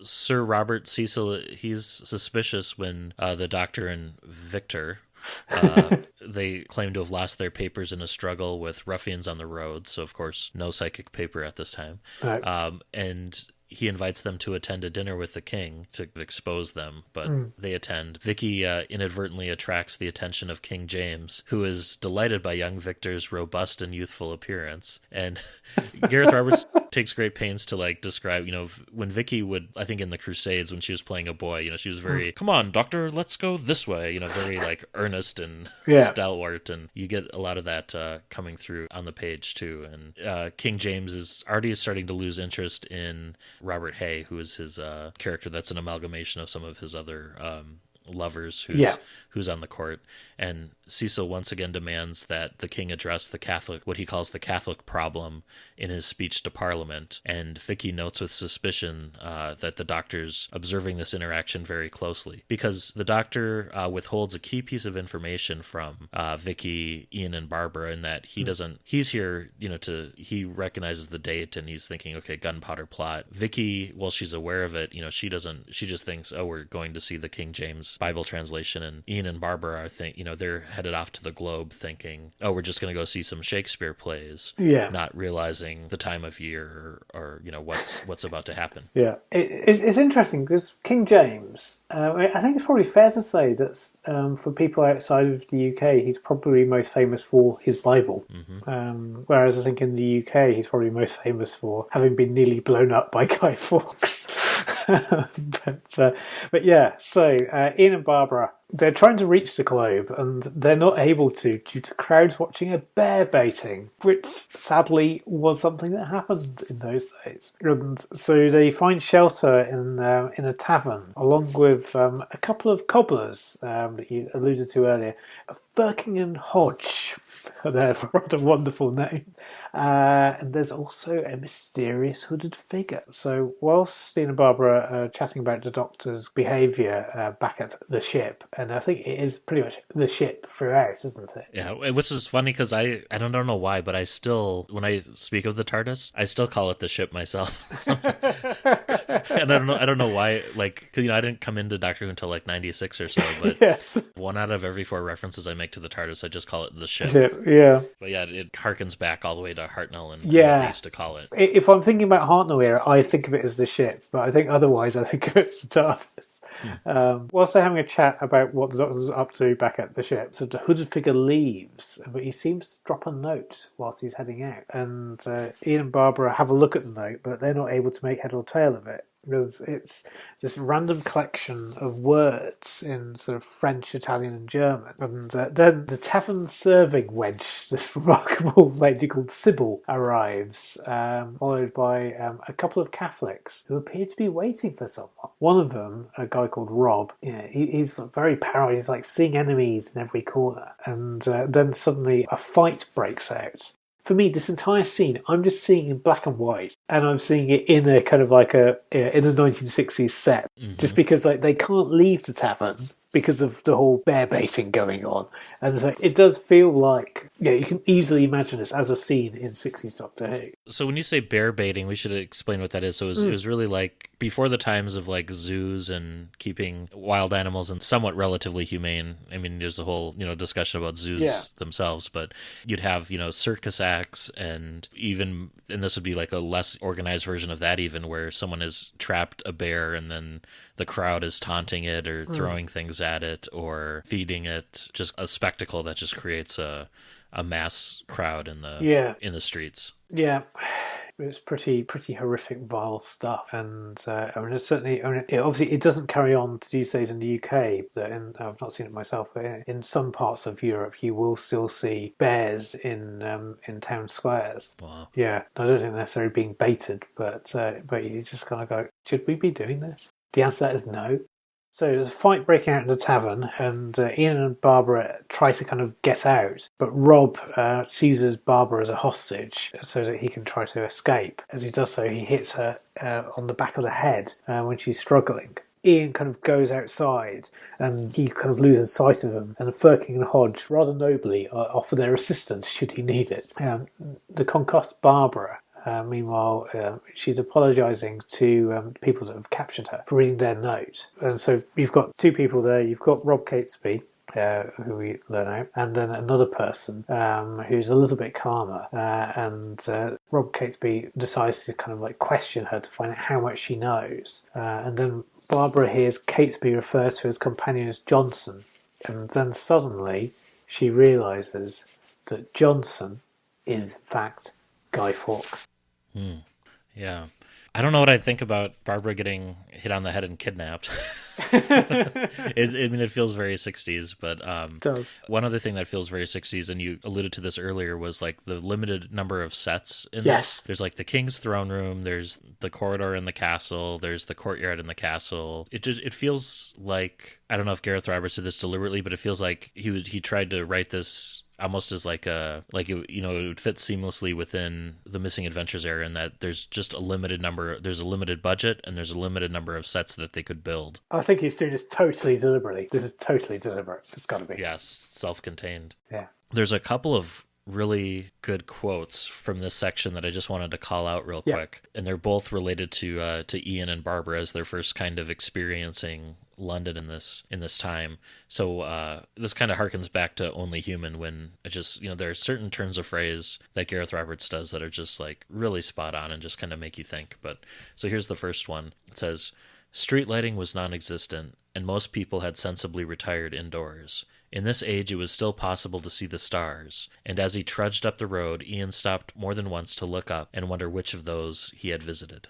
Sir Robert Cecil, he's suspicious when the Doctor and Victor, they claim to have lost their papers in a struggle with ruffians on the road. So, of course, no psychic paper at this time. Right. And he invites them to attend a dinner with the king to expose them, but they attend. Vicki inadvertently attracts the attention of King James, who is delighted by young Victor's robust and youthful appearance. And Gareth Roberts takes great pains to like describe, when Vicki would, I think in the Crusades when she was playing a boy, she was very, come on, doctor, let's go this way, very like earnest and stalwart, and you get a lot of that coming through on the page too. And King James is already starting to lose interest in Robert Hay, who is his character that's an amalgamation of some of his other lovers who's on the court. And Cecil once again demands that the king address the Catholic, what he calls the Catholic problem, in his speech to Parliament. And Vicki notes with suspicion that the Doctor's observing this interaction very closely, because the Doctor withholds a key piece of information from Vicki, Ian, and Barbara, in that he doesn't. He's here, he recognizes the date, and he's thinking, okay, gunpowder plot. Vicki, while she's aware of it, she doesn't. She just thinks, oh, we're going to see the King James Bible translation, and Ian and Barbara are they're headed off to the Globe thinking, oh, we're just going to go see some Shakespeare plays, not realizing the time of year or what's about to happen. Yeah, it's interesting because King James, I think it's probably fair to say that for people outside of the UK, he's probably most famous for his Bible, whereas I think in the UK he's probably most famous for having been nearly blown up by Guy Fawkes. but yeah, so Ian and Barbara, they're trying to reach the Globe and they're not able to due to crowds watching a bear baiting, which sadly was something that happened in those days. And so they find shelter in a tavern along with a couple of cobblers that you alluded to earlier. Birking and Hodge, they're rather wonderful names. And there's also a mysterious hooded figure. So whilst Ian and Barbara are chatting about the Doctor's behaviour back at the ship, and I think it is pretty much the ship throughout, isn't it? Yeah, which is funny because I don't know why, but I still, when I speak of the TARDIS, I still call it the ship myself. And I don't know why, because I didn't come into Doctor Who until 96 or so, but one out of every 4 references I make to the TARDIS, I just call it the ship. Yeah. But yeah, it harkens back all the way to Hartnell and what they used to call it. If I'm thinking about Hartnell era, I think of it as the ship, but I think otherwise I think of it as the TARDIS. Whilst they're having a chat about what the Doctor's up to back at the ship, so the hooded figure leaves, but he seems to drop a note whilst he's heading out. And Ian and Barbara have a look at the note, but they're not able to make head or tail of it, because it's this random collection of words in sort of French, Italian and German. And then the tavern serving wench, this remarkable lady called Sybil, arrives, followed by a couple of Catholics who appear to be waiting for someone. One of them, a guy called Rob, he's very paranoid. He's like seeing enemies in every corner. And then suddenly a fight breaks out. For me, this entire scene, I'm just seeing in black and white, and I'm seeing it in a kind of like in a 1960s set, just because they can't leave the tavern because of the whole bear baiting going on. And so it does feel like, you can easily imagine this as a scene in 60s Doctor Who. So when you say bear baiting, we should explain what that is. So it was really like before the times of zoos and keeping wild animals and somewhat relatively humane. I mean, there's a whole, discussion about zoos themselves, but you'd have, circus acts and this would be like a less organized version of that even, where someone has trapped a bear and then the crowd is taunting it or throwing things at it or feeding it. Just a spectacle that just creates a mass crowd in the streets. Yeah. It's pretty horrific, vile stuff, and it's certainly. Obviously, it doesn't carry on to these days in the UK. I've not seen it myself, but in some parts of Europe, you will still see bears in town squares. Wow. Yeah, I don't think they're necessarily being baited, but you just kind of go, should we be doing this? The answer to that is no. So there's a fight breaking out in the tavern, and Ian and Barbara try to kind of get out, but Rob seizes Barbara as a hostage so that he can try to escape. As he does so, he hits her on the back of the head when she's struggling. Ian kind of goes outside and he kind of loses sight of him, and Firking and Hodge rather nobly offer their assistance should he need it. The concussed Barbara, meanwhile, she's apologising to people that have captured her for reading their note. And so you've got two people there. You've got Rob Catesby, who we learn out, and then another person who's a little bit calmer. And Rob Catesby decides to kind of like question her to find out how much she knows. And then Barbara hears Catesby refer to his companion as Johnson. And then suddenly she realises that Johnson is, in fact, Guy Fawkes. Yeah. I don't know what I think about Barbara getting hit on the head and kidnapped. It feels very 60s, but one other thing that feels very 60s, and you alluded to this earlier, was like the limited number of sets in this. There's like the king's throne room, there's the corridor in the castle, there's the courtyard in the castle. It feels like, I don't know if Gareth Roberts did this deliberately, but it feels like he tried to write this almost as it would fit seamlessly within the Missing Adventures era, in that there's just there's a limited budget and there's a limited number of sets that they could build. I think he's doing this totally deliberately. This is totally deliberate. It's got to be. Yes, self-contained. Yeah. There's a couple of really good quotes from this section that I just wanted to call out real quick, and they're both related to Ian and Barbara as they're first kind of experiencing London in this time. So this kind of harkens back to Only Human, when it just, there are certain turns of phrase that Gareth Roberts does that are just like really spot on and just kind of make you think. But so here's the first one. It says, "Street lighting was non-existent, and most people had sensibly retired indoors. In this age, it was still possible to see the stars, and as he trudged up the road, Ian stopped more than once to look up and wonder which of those he had visited."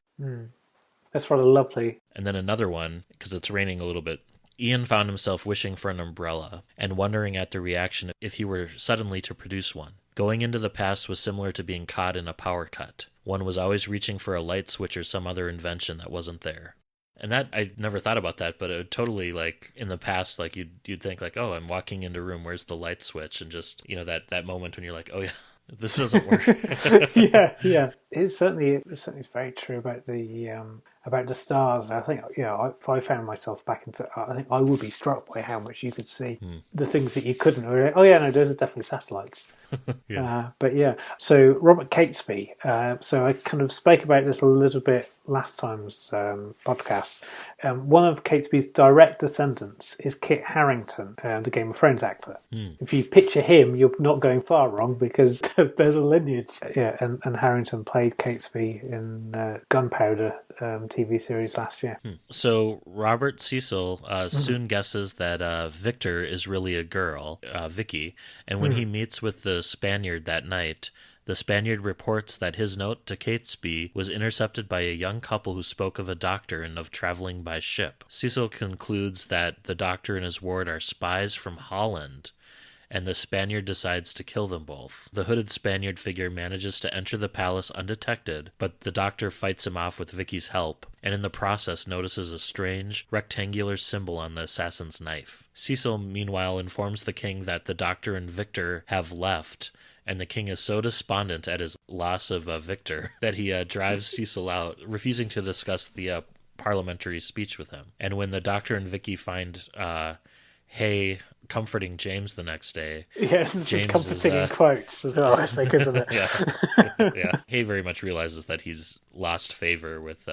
That's rather lovely. And then another one, because it's raining a little bit. Ian found himself wishing for an umbrella and wondering at the reaction if he were suddenly to produce one. Going into the past was similar to being caught in a power cut. One was always reaching for a light switch or some other invention that wasn't there. And that, I never thought about that, but it would totally, like, in the past, like, you'd think, like, oh, I'm walking into a room, where's the light switch? And just, that moment when you're like, oh, yeah, this doesn't work. Yeah. It's certainly very true about the stars. I think, if I found myself back into, I think I would be struck by how much you could see. The things that you couldn't. Oh yeah, no, those are definitely satellites. But yeah. So Robert Catesby. So I kind of spoke about this a little bit last time's podcast. One of Catesby's direct descendants is Kit Harington, the Game of Thrones actor. If you picture him, you're not going far wrong, because there's a lineage. Yeah, and Harrington played Catesby in Gunpowder TV series last year. So Robert Cecil soon guesses that Victor is really a girl, Vicki, and when he meets with the Spaniard that night, the Spaniard reports that his note to Catesby was intercepted by a young couple who spoke of a doctor and of traveling by ship. Cecil concludes that the doctor and his ward are spies from Holland, and the Spaniard decides to kill them both. The hooded Spaniard figure manages to enter the palace undetected, but the doctor fights him off with Vicky's help, and in the process notices a strange, rectangular symbol on the assassin's knife. Cecil, meanwhile, informs the king that the doctor and Victor have left, and the king is so despondent at his loss of Victor that he drives Cecil out, refusing to discuss the parliamentary speech with him. And when the doctor and Vicky find Hay comforting James the next day. Yeah, James comforting in quotes as well, I think, isn't it? Yeah. Hay very much realizes that he's lost favor with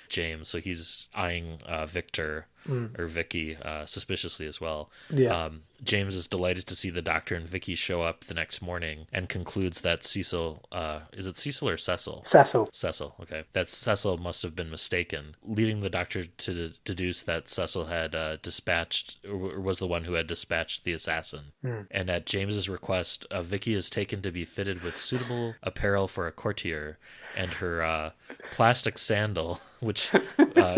James, so he's eyeing Victor or Vicki suspiciously as well. Yeah. James is delighted to see the doctor and Vicki show up the next morning and concludes that Cecil, is it Cecil or Cecil? Cecil, okay. That Cecil must have been mistaken, leading the doctor to deduce that Cecil had dispatched, or was the one who had dispatched the assassin. And at James's request, Vicki is taken to be fitted with suitable apparel for a courtier, and her plastic sandal, which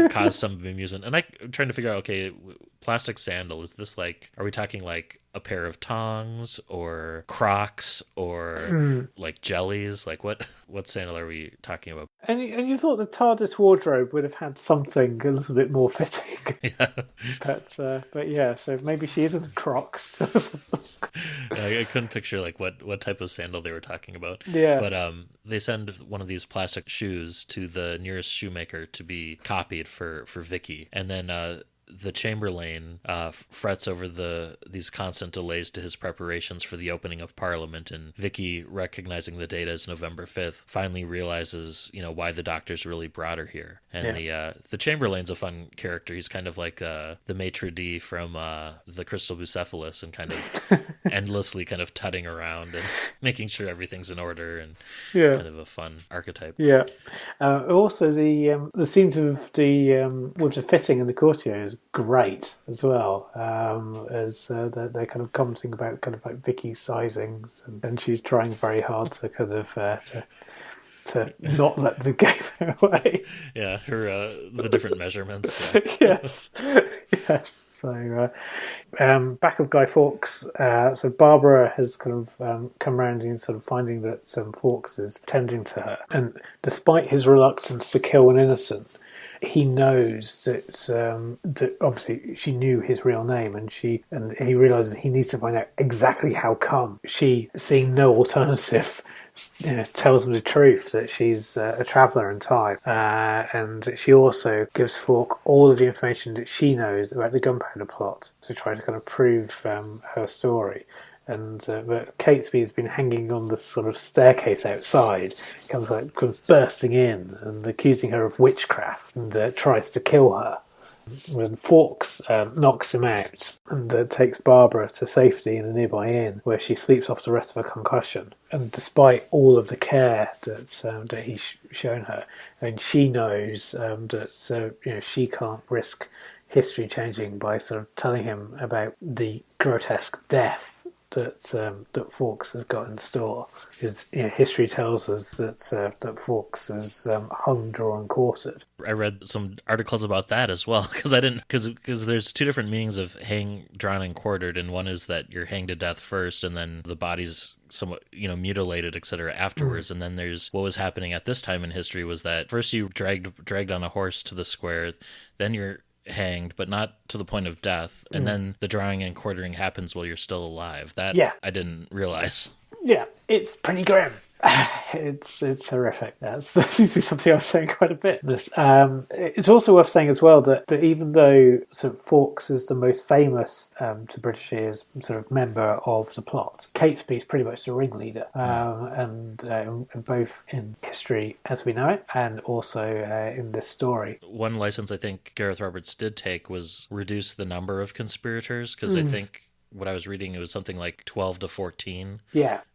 caused some amusement. And I'm trying to figure out, okay, plastic sandal, is this like, are we talking like a pair of tongs or Crocs or like jellies? Like what sandal are we talking about? And you thought the TARDIS wardrobe would have had something a little bit more fitting. Yeah. But yeah, so maybe she isn't Crocs. I couldn't picture like what type of sandal they were talking about. Yeah. But they send one of these plastic shoes to the nearest shoemaker to be copied for Vicki. And then the Chamberlain frets over these constant delays to his preparations for the opening of Parliament, and Vicki, recognizing the date as November 5th, finally realizes, why the doctors really brought her here. And the Chamberlain's a fun character. He's kind of like the maitre d' from the Crystal Bucephalus, and kind of endlessly kind of tutting around and making sure everything's in order, and kind of a fun archetype. Yeah. Also, the scenes of with the fitting and the courtier is great as well, as they're kind of commenting about kind of like Vicky's sizings, and she's trying very hard to kind of to not let the game away. Yeah, her the different measurements. Yeah. Yes. So back of Guy Fawkes. So Barbara has kind of come around and sort of finding that Fawkes is tending to her, and despite his reluctance to kill an innocent, he knows that obviously she knew his real name, and he realizes he needs to find out exactly how come she, seeing no alternative, tells him the truth that she's a traveller in time, and she also gives Falk all of the information that she knows about the gunpowder plot to try to kind of prove her story. And but Catesby has been hanging on the sort of staircase outside, comes bursting in and accusing her of witchcraft, and tries to kill her. When Fawkes knocks him out and takes Barbara to safety in a nearby inn, where she sleeps off the rest of her concussion. And despite all of the care that he's shown her, and she knows that she can't risk history changing by sort of telling him about the grotesque death that Fawkes has got in store. Because history tells us that Fawkes was hung, drawn, quartered. I read some articles about that as well, because there's two different meanings of hang, drawn, and quartered, and one is that you're hanged to death first, and then the body's somewhat mutilated, etc. afterwards. And then there's what was happening at this time in history was that first you dragged on a horse to the square, then you're hanged, but not to the point of death, and then the drawing and quartering happens while you're still alive. That I didn't realize. Yeah, it's pretty grim. It's horrific. That seems to be something I was saying quite a bit. It's also worth saying as well that even though sort of Fawkes is the most famous to British ears sort of member of the plot, Catesby is pretty much the ringleader, and both in history as we know it, and also in this story. One license I think Gareth Roberts did take was reduce the number of conspirators, because I think what I was reading, it was something like 12 to 14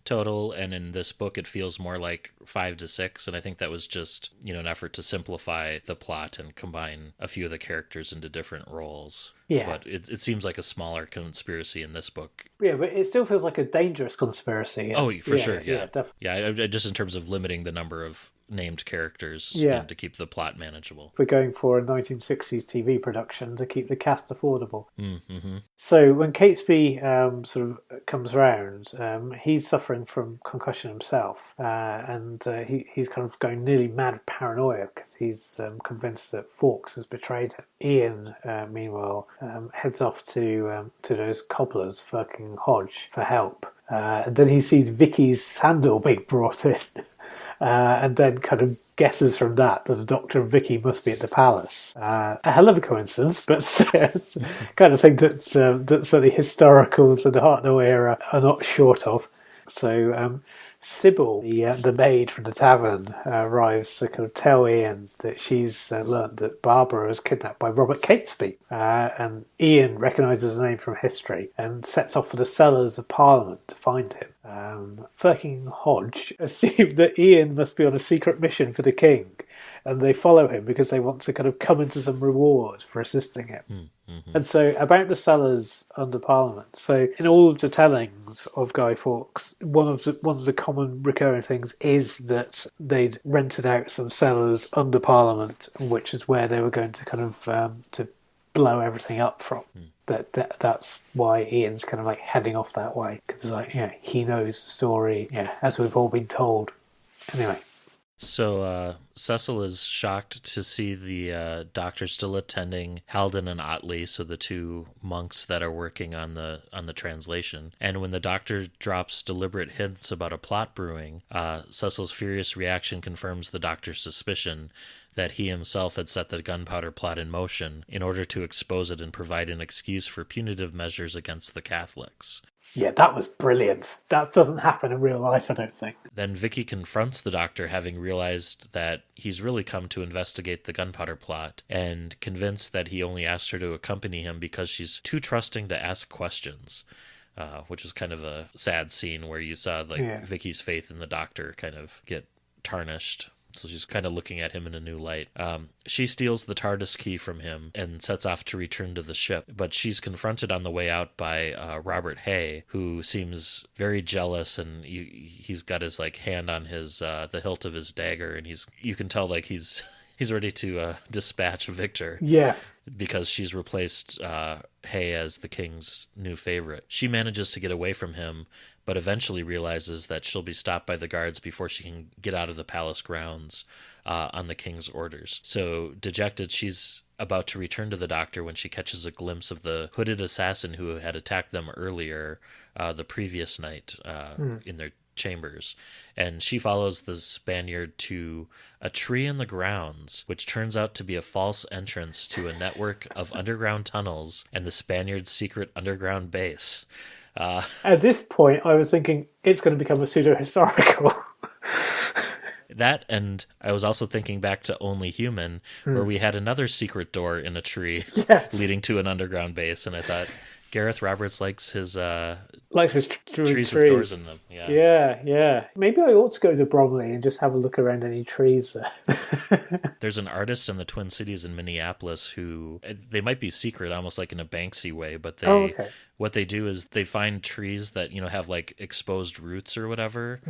total, and in this book it feels more like 5 to 6, and I think that was just an effort to simplify the plot and combine a few of the characters into different roles. But it seems like a smaller conspiracy in this book. Yeah, but it still feels like a dangerous conspiracy. Oh, for sure, yeah. Definitely. Yeah, just in terms of limiting the number of named characters and to keep the plot manageable. We're going for a 1960s TV production to keep the cast affordable. Mm-hmm. So when Catesby sort of comes round, he's suffering from concussion himself, and he's kind of going nearly mad with paranoia because he's convinced that Fawkes has betrayed him. Ian, meanwhile, heads off to those cobblers, Firking Hodge, for help. And then he sees Vicky's sandal being brought in. And then kind of guesses from that the Doctor and Vicki must be at the palace. A hell of a coincidence, but kind of thing that certainly historicals and the Hartnell era are not short of. So Sybil, the maid from the tavern, arrives to kind of tell Ian that she's learnt that Barbara was kidnapped by Robert Catesby. And Ian recognises the name from history and sets off for the cellars of Parliament to find him. Fucking Hodge assume that Ian must be on a secret mission for the king, and they follow him because they want to kind of come into some reward for assisting him. Mm-hmm. And so, about the cellars under Parliament. So, in all of the tellings of Guy Fawkes, one of the common recurring things is that they'd rented out some cellars under Parliament, which is where they were going to kind of to blow everything up from. That's why Ian's kind of like heading off that way, because he knows the story, as we've all been told. Anyway. So Cecil is shocked to see the doctor still attending Halden and Otley, so the two monks that are working on the translation. And when the doctor drops deliberate hints about a plot brewing, Cecil's furious reaction confirms the doctor's suspicion that he himself had set the gunpowder plot in motion in order to expose it and provide an excuse for punitive measures against the Catholics. Yeah, that was brilliant. That doesn't happen in real life, I don't think. Then Vicki confronts the doctor, having realized that he's really come to investigate the gunpowder plot, and convinced that he only asked her to accompany him because she's too trusting to ask questions. Which was kind of a sad scene where you saw Vicki's faith in the doctor kind of get tarnished. So she's kind of looking at him in a new light. She steals the TARDIS key from him and sets off to return to the ship. But she's confronted on the way out by Robert Hay, who seems very jealous, and he's got his hand on his the hilt of his dagger, and you can tell he's ready to dispatch Victor. Yeah. Because she's replaced Hay as the king's new favorite. She manages to get away from him, but eventually realizes that she'll be stopped by the guards before she can get out of the palace grounds on the king's orders. So, dejected, she's about to return to the doctor when she catches a glimpse of the hooded assassin who had attacked them earlier the previous night in their chambers. And she follows the Spaniard to a tree in the grounds, which turns out to be a false entrance to a network of underground tunnels and the Spaniard's secret underground base. At this point, I was thinking it's going to become a pseudo-historical. That, and I was also thinking back to Only Human, where we had another secret door in a tree leading to an underground base, and I thought Gareth Roberts likes his trees with doors in them. Yeah. Maybe I ought to go to Bromley and just have a look around any trees there. There's an artist in the Twin Cities in Minneapolis who, they might be secret, almost like in a Banksy way, but what they do is they find trees that, have exposed roots or whatever,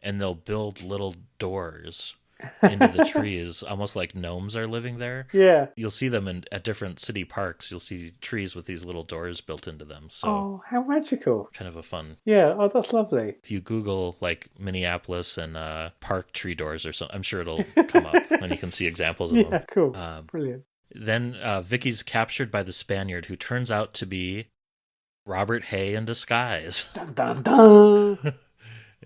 and they'll build little doors into the trees, almost like gnomes are living there. Yeah. You'll see them at different city parks. You'll see trees with these little doors built into them. So how magical. Kind of a fun. Yeah, that's lovely. If you Google Minneapolis and park tree doors or something, I'm sure it'll come up and you can see examples of them. Yeah, cool. Brilliant. Then Vicky's captured by the Spaniard, who turns out to be Robert Hay in disguise. Dun, dun, dun.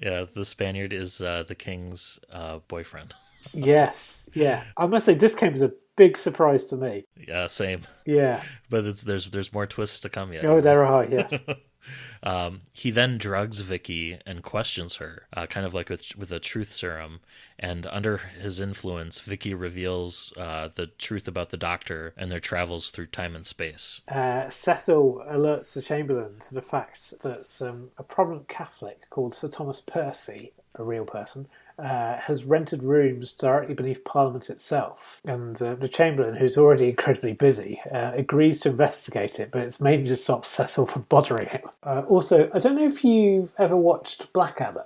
Yeah, the Spaniard is the king's boyfriend. Yes, yeah. I must say, this came as a big surprise to me. Yeah, same. Yeah. But there's more twists to come yet. Oh, there are, yes. He then drugs Vicki and questions her, kind of like with a truth serum. And under his influence, Vicki reveals the truth about the doctor and their travels through time and space. Cecil alerts the Chamberlain to the fact that a prominent Catholic called Sir Thomas Percy, a real person, has rented rooms directly beneath Parliament itself. And the Chamberlain, who's already incredibly busy, agrees to investigate it, but it's mainly to stop Cecil from bothering him. Also, I don't know if you've ever watched Blackadder.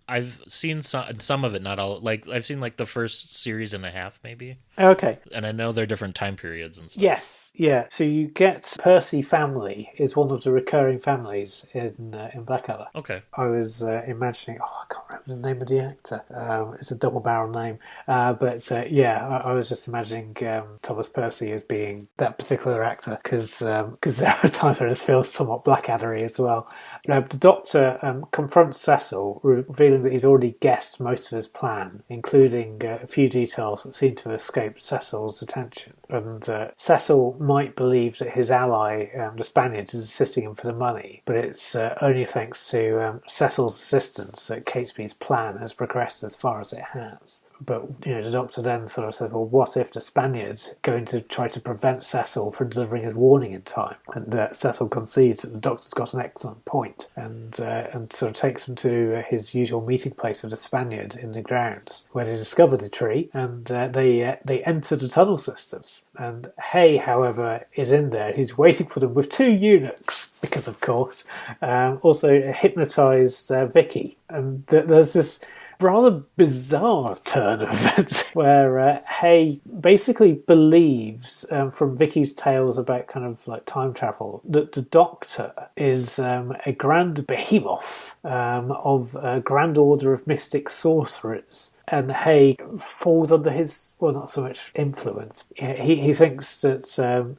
I've seen some of it, not all. I've seen the first series and a half, maybe. Okay. And I know they're different time periods and stuff. Yes, yeah. So you get Percy family is one of the recurring families in Blackadder. Okay. I was imagining, I can't remember the name of the actor. It's a double-barrel name. I was just imagining Thomas Percy as being that particular actor, because there are times where it feels somewhat Blackaddery as well. The Doctor confronts Cecil, revealing that he's already guessed most of his plan, including a few details that seem to have escaped Cecil's attention. And Cecil might believe that his ally, the Spaniard, is assisting him for the money, but it's only thanks to Cecil's assistance that Catesby's plan has progressed as far as it has. But, the Doctor then sort of says, well, what if the Spaniard's going to try to prevent Cecil from delivering his warning in time? And Cecil concedes that the Doctor's got an excellent point, and sort of takes him to his usual meeting place with the Spaniard in the grounds, where they discover the tree, and they enter the tunnel systems. And Hay, however, is in there. He's waiting for them with 2 eunuchs, because of course, also hypnotised Vicki. And there's this rather bizarre turn of events where Hay basically believes from Vicky's tales about kind of like time travel that the Doctor is a grand behemoth of a grand order of mystic sorcerers, and Hay falls under his, well, not so much influence. He thinks that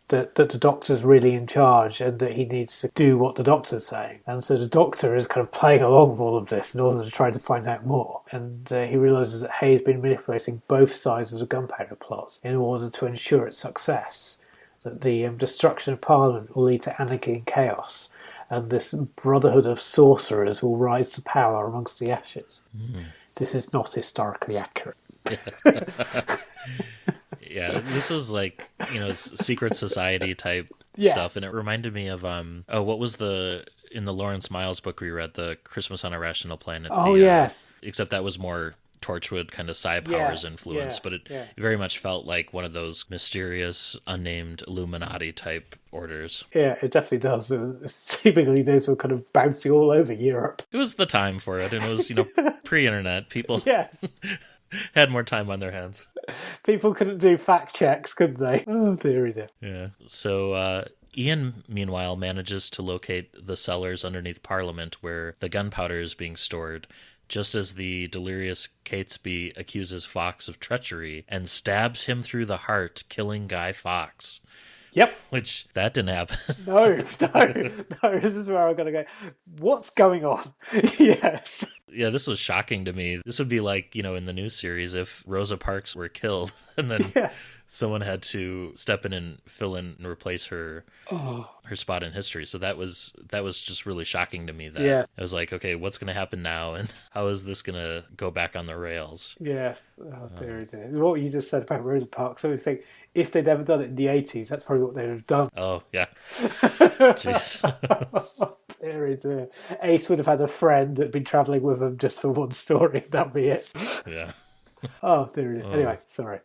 that the Doctor's really in charge and that he needs to do what the Doctor's saying, and so the Doctor is kind of playing along with all of this in order to try to find out more. And he realises that Hay's been manipulating both sides of the gunpowder plot in order to ensure its success, that the destruction of Parliament will lead to anarchy and chaos, and this brotherhood of sorcerers will rise to power amongst the ashes. This is not historically accurate. Yeah, this was like, secret society type stuff, and it reminded me of what was in the Lawrence Miles book we read, the Christmas on a Rational Planet. Yes. Except that was more Torchwood kind of Psi Powers influence, but it very much felt like one of those mysterious, unnamed Illuminati type orders. Yeah, it definitely does. Seemingly those were kind of bouncing all over Europe. It was the time for it, and it was, pre-internet. People had more time on their hands. People couldn't do fact checks, could they? Oh, dear. Yeah. So, Ian, meanwhile, manages to locate the cellars underneath Parliament where the gunpowder is being stored, just as the delirious Catesby accuses Fawkes of treachery and stabs him through the heart, killing Guy Fawkes. Yep. Which, that didn't happen. No. This is where I'm going to go. What's going on? Yes. Yeah, this was shocking to me. This would be like, in the new series if Rosa Parks were killed and then someone had to step in and fill in and replace her spot in history. So that was just really shocking to me. That I was like, okay, what's going to happen now, and how is this going to go back on the rails? Yes. Oh, dear. What you just said about Rosa Parks, I was thinking, if they'd ever done it in the 80s, that's probably what they'd have done. Oh, yeah. Jeez. Dear. Ace would have had a friend that'd been travelling with him just for one story. That'd be it. Yeah. Oh, dear. Anyway, sorry.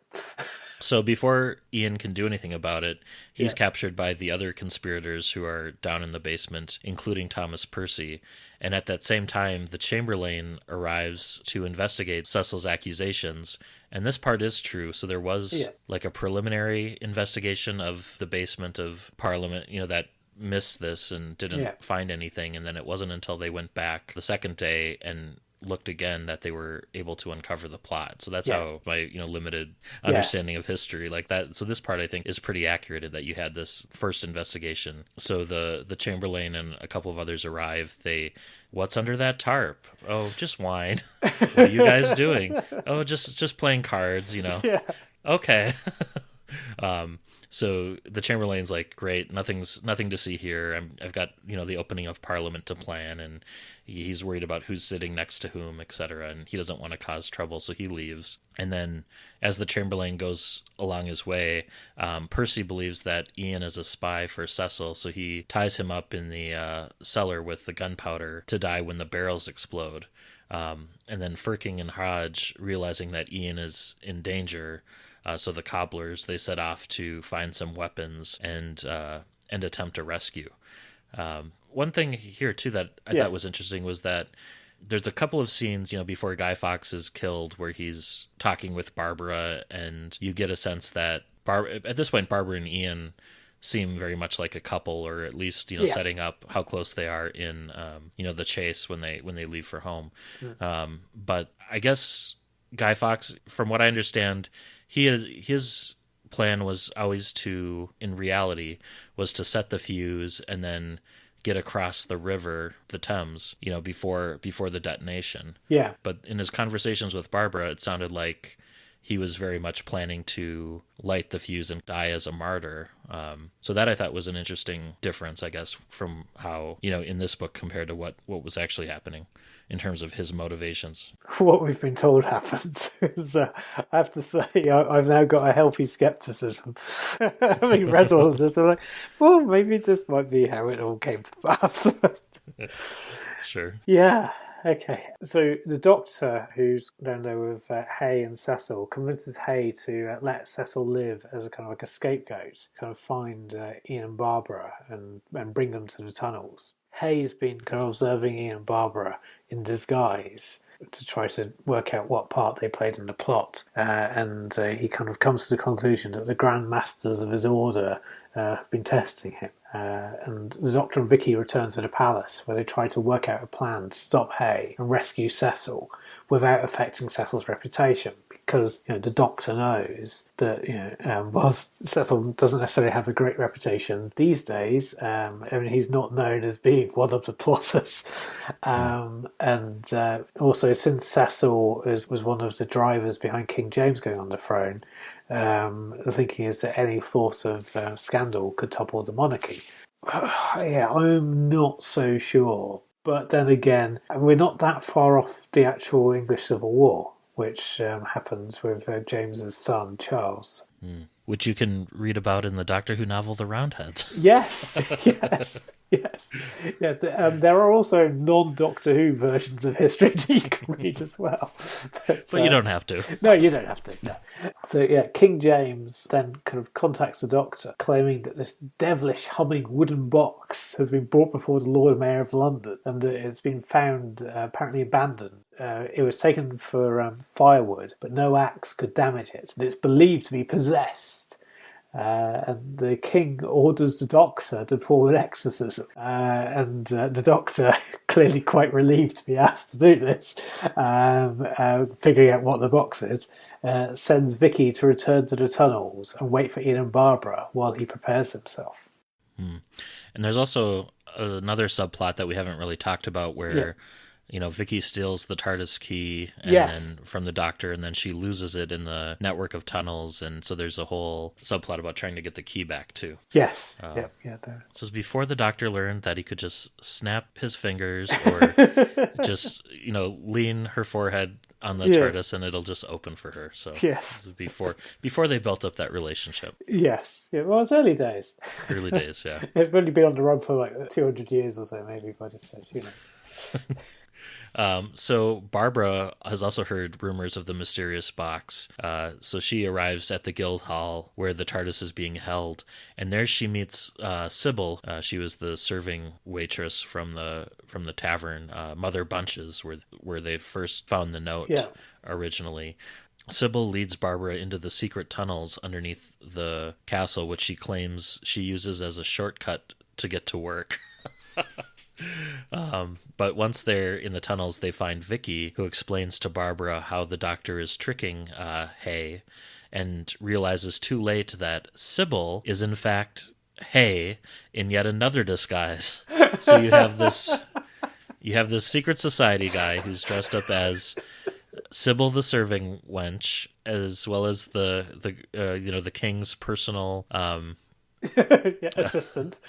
So before Ian can do anything about it, he's captured by the other conspirators who are down in the basement, including Thomas Percy. And at that same time, the Chamberlain arrives to investigate Cecil's accusations. And this part is true. So there was like a preliminary investigation of the basement of Parliament, that missed this and didn't find anything. And then it wasn't until they went back the second day and looked again that they were able to uncover the plot. So that's how my limited understanding of history like that. So this part I think is pretty accurate in that you had this first investigation. So the Chamberlain and a couple of others arrive. What's under that tarp? Oh, just wine. What are you guys doing? Oh, just playing cards. Okay. So the Chamberlain's like, great, nothing to see here. I've got, the opening of Parliament to plan, and he's worried about who's sitting next to whom, etc. And he doesn't want to cause trouble, so he leaves. And then as the Chamberlain goes along his way, Percy believes that Ian is a spy for Cecil, so he ties him up in the cellar with the gunpowder to die when the barrels explode. And then Firking and Hodge, realizing that Ian is in danger, so the cobblers, they set off to find some weapons and attempt a rescue. One thing here, too, that I thought was interesting was that there's a couple of scenes, before Guy Fawkes is killed where he's talking with Barbara, and you get a sense that at this point, Barbara and Ian seem very much like a couple, or at least, setting up how close they are in, the chase when they leave for home. But I guess Guy Fawkes, from what I understand, his plan was always in reality, was to set the fuse and then get across the river, the Thames, before the detonation. Yeah. But in his conversations with Barbara, it sounded like he was very much planning to light the fuse and die as a martyr. So that I thought was an interesting difference, I guess, from how, in this book compared to what was actually happening in terms of his motivations. What we've been told happens is, I have to say, I've now got a healthy skepticism. Having read all of this, I'm like, well, maybe this might be how it all came to pass. Sure. Yeah. Okay, so the Doctor, who's down there with Hay and Cecil, convinces Hay to let Cecil live as a kind of like a scapegoat, kind of find Ian and Barbara and bring them to the tunnels. Hay has been kind of observing Ian and Barbara in disguise to try to work out what part they played in the plot, and he kind of comes to the conclusion that the Grand Masters of his order have been testing him. And the Doctor and Vicki return to the palace, where they try to work out a plan to stop Hay and rescue Cecil without affecting Cecil's reputation. Because the Doctor knows that whilst Cecil doesn't necessarily have a great reputation these days, he's not known as being one of the plotters, and also since Cecil was one of the drivers behind King James going on the throne, the thinking is that any thought of scandal could topple the monarchy. I'm not so sure, but then again, we're not that far off the actual English Civil War, which happens with James's son, Charles. Which you can read about in the Doctor Who novel, The Roundheads. Yes. There are also non-Doctor Who versions of history that you can read as well. But you don't have to. No, you don't have to. No. So, King James then kind of contacts the Doctor, claiming that this devilish humming wooden box has been brought before the Lord Mayor of London, and that it's been found apparently abandoned. It was taken for firewood, but no axe could damage it. And it's believed to be possessed. And the king orders the Doctor to perform an exorcism. And the Doctor, clearly quite relieved to be asked to do this, figuring out what the box is, sends Vicki to return to the tunnels and wait for Ian and Barbara while he prepares himself. And there's also another subplot that we haven't really talked about where... Vicki steals the TARDIS key then from the Doctor, and then she loses it in the network of tunnels, and so there's a whole subplot about trying to get the key back, too. Yes. So before the Doctor learned that he could just snap his fingers or just, lean her forehead on the TARDIS and it'll just open for her. So yes. Before they built up that relationship. Yes. Yeah, well, it's early days. Early days, yeah. They've only been on the run for like 200 years or so, maybe, by this stage. Who knows? So Barbara has also heard rumors of the mysterious box. So she arrives at the guild hall where the TARDIS is being held, and there she meets Sybil. She was the serving waitress from the tavern, Mother Bunch's, where they first found the note originally. Sybil leads Barbara into the secret tunnels underneath the castle, which she claims she uses as a shortcut to get to work. But once they're in the tunnels, they find Vicki, who explains to Barbara how the Doctor is tricking Hay, and realizes too late that Sybil is in fact Hay in yet another disguise. So you have this secret society guy who's dressed up as Sybil the serving wench, as well as the king's personal assistant,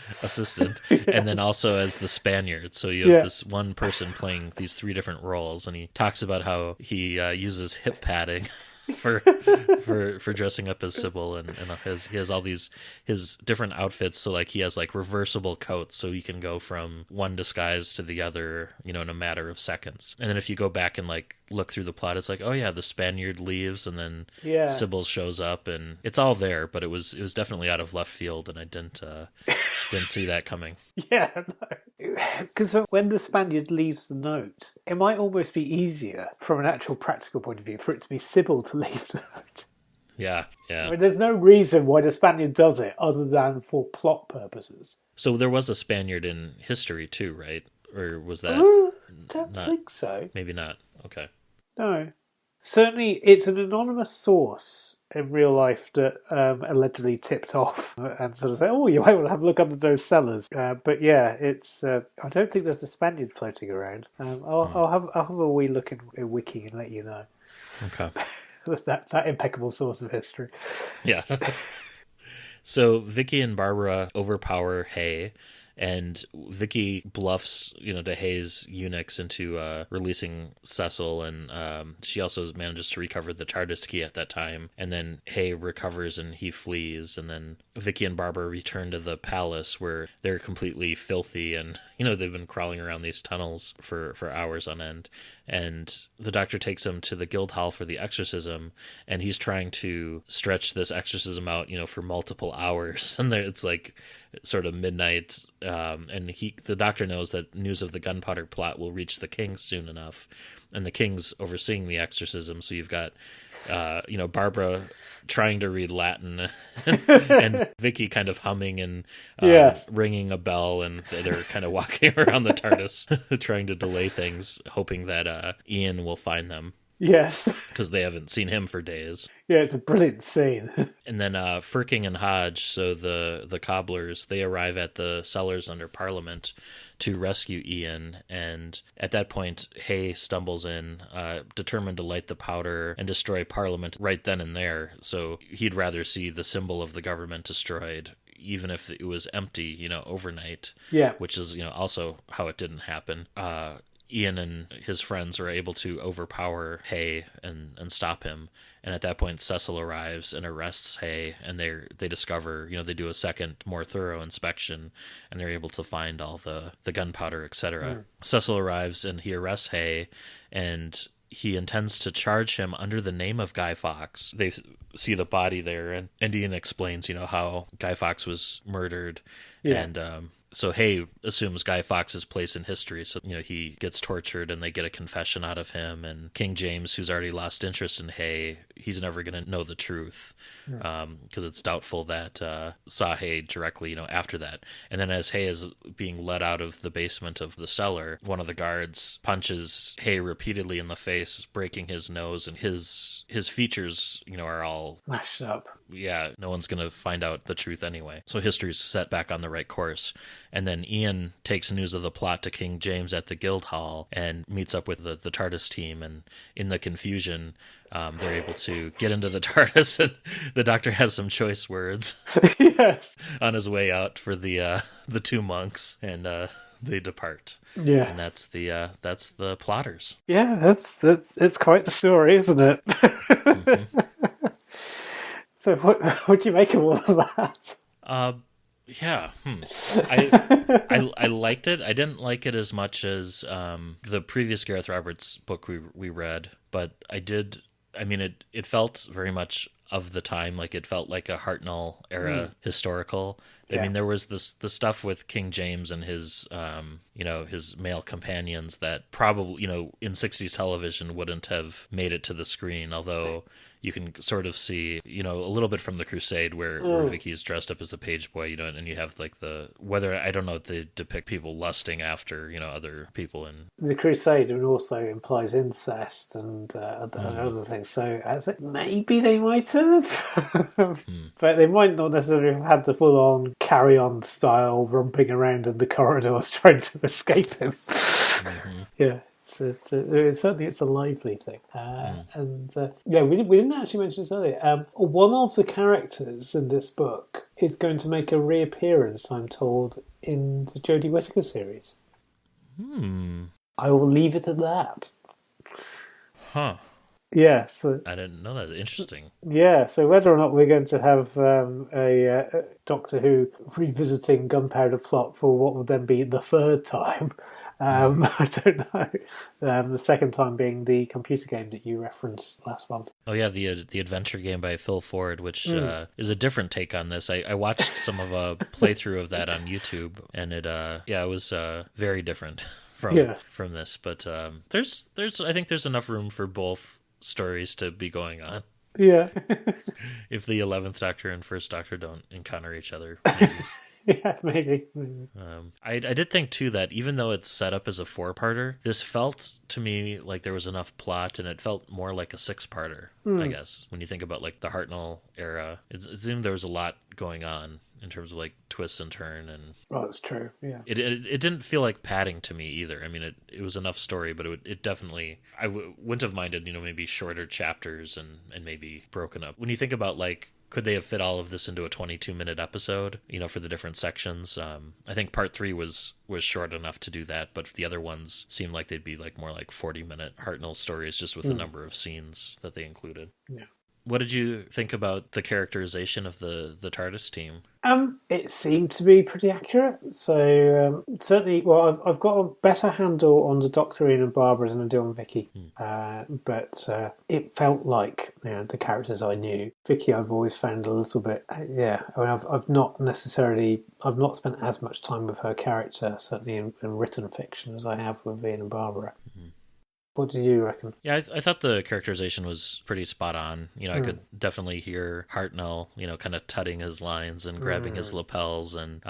and then also as the Spaniard. So you have this one person playing these three different roles, and he talks about how he uses hip padding for dressing up as Sybil, and he has all his different outfits. So like he has like reversible coats, so he can go from one disguise to the other, in a matter of seconds. And then if you go back and like look through the plot, it's like, oh yeah, the Spaniard leaves, and then Sybil shows up, and it's all there. But it was definitely out of left field, and I didn't see that coming. Yeah, no. Because when the Spaniard leaves the note, it might almost be easier from an actual practical point of view for it to be Sybil to leave the note. Yeah. I mean, there's no reason why the Spaniard does it other than for plot purposes. So there was a Spaniard in history too, right? Or was that? I don't think so. Maybe not. Okay. No. Certainly, it's an anonymous source in real life that allegedly tipped off and sort of say, oh, you might want to have a look under those cellars. But yeah, it's. I don't think there's a Spaniard floating around. I'll have a wee look in Wiki and let you know. Okay. that impeccable source of history. Yeah. So Vicki and Barbara overpower Hay, and Vicki bluffs, to Hay's eunuchs into releasing Cecil, and she also manages to recover the TARDIS key at that time. And then Hay recovers and he flees, and then Vicki and Barbara return to the palace where they're completely filthy, and they've been crawling around these tunnels for hours on end. And the Doctor takes them to the Guildhall for the exorcism, and he's trying to stretch this exorcism out, for multiple hours. And it's like sort of midnight, and the Doctor knows that news of the gunpowder plot will reach the king soon enough, and the king's overseeing the exorcism. So you've got Barbara trying to read Latin and Vicki kind of humming and ringing a bell, and they're kind of walking around the TARDIS trying to delay things, hoping that Ian will find them. Yes. Because they haven't seen him for days. Yeah, it's a brilliant scene. And then Firking and Hodge, so the cobblers, they arrive at the cellars under Parliament to rescue Ian. And at that point, Hay stumbles in, determined to light the powder and destroy Parliament right then and there. So he'd rather see the symbol of the government destroyed, even if it was empty, overnight. Yeah. Which is, also how it didn't happen. Ian and his friends are able to overpower Hay and stop him. And at that point, Cecil arrives and arrests Hay, and they discover, they do a second, more thorough inspection, and they're able to find all the gunpowder, etc. Cecil arrives and he arrests Hay, and he intends to charge him under the name of Guy Fawkes. They see the body there, and Ian explains, how Guy Fawkes was murdered, and so Hay assumes Guy Fawkes' place in history. So, he gets tortured and they get a confession out of him. And King James, who's already lost interest in Hay, he's never going to know the truth because it's doubtful that saw Hay directly, after that. And then as Hay is being led out of the basement of the cellar, one of the guards punches Hay repeatedly in the face, breaking his nose, and his features, are all mashed up. Yeah, no one's going to find out the truth anyway. So history's set back on the right course. And then Ian takes news of the plot to King James at the Guildhall and meets up with the TARDIS team. And in the confusion, they're able to get into the TARDIS, and the Doctor has some choice words on his way out for the two monks, and they depart. Yeah, and that's the plotters. Yeah, it's quite the story, isn't it? Mm-hmm. So what do you make of all of that? Yeah, I liked it. I didn't like it as much as the previous Gareth Roberts book we read, but I did. I mean, it felt very much of the time, like it felt like a Hartnell era historical. I mean, there was the stuff with King James and his his male companions that probably in 60s television wouldn't have made it to the screen, although you can sort of see, a little bit from the Crusade where Vicky's dressed up as a page boy, and you have like whether, I don't know if they depict people lusting after, other people in the Crusade, and also implies incest and other things. So I think maybe they might have, but they might not necessarily have had the full on Carry On style romping around in the corridors trying to escape him. Yeah. Certainly it's a lively thing. And we didn't actually mention this earlier. One of the characters in this book is going to make a reappearance, I'm told, in the Jodie Whittaker series. I will leave it at that. Huh. Yeah, so I didn't know that. Interesting. Yeah, so whether or not we're going to have a Doctor Who revisiting Gunpowder Plot for what would then be the third time, I don't know. The second time being the computer game that you referenced last month. Oh yeah, the adventure game by Phil Ford, which is a different take on this. I watched some of a playthrough of that on YouTube, and it was very different from this. But there's I think there's enough room for both stories to be going on. Yeah. If the 11th Doctor and First Doctor don't encounter each other, maybe. Yeah, maybe. I did think too that even though it's set up as a 4-parter, this felt to me like there was enough plot, and it felt more like a 6-parter. I guess when you think about like the Hartnell era, it seemed there was a lot going on, in terms of like twists and turn, and Oh, that's true. Yeah. it didn't feel like padding to me either. I mean, it was enough story, but it definitely wouldn't have minded, maybe shorter chapters and maybe broken up. When you think about like, could they have fit all of this into a 22-minute episode, for the different sections? I think part 3 was short enough to do that, but the other ones seemed like they'd be like more like 40-minute Hartnell stories, just with the number of scenes that they included. Yeah. What did you think about the characterization of the TARDIS team? It seemed to be pretty accurate. So certainly, well, I've got a better handle on the Doctor, Ian, and Barbara than I do on Vicki. But it felt like the characters I knew. Vicki, I've always found a little bit. I mean, I've not spent as much time with her character, certainly in written fiction, as I have with Ian and Barbara. Mm-hmm. What do you reckon? Yeah, I thought the characterization was pretty spot on. I could definitely hear Hartnell, kind of tutting his lines and grabbing his lapels, and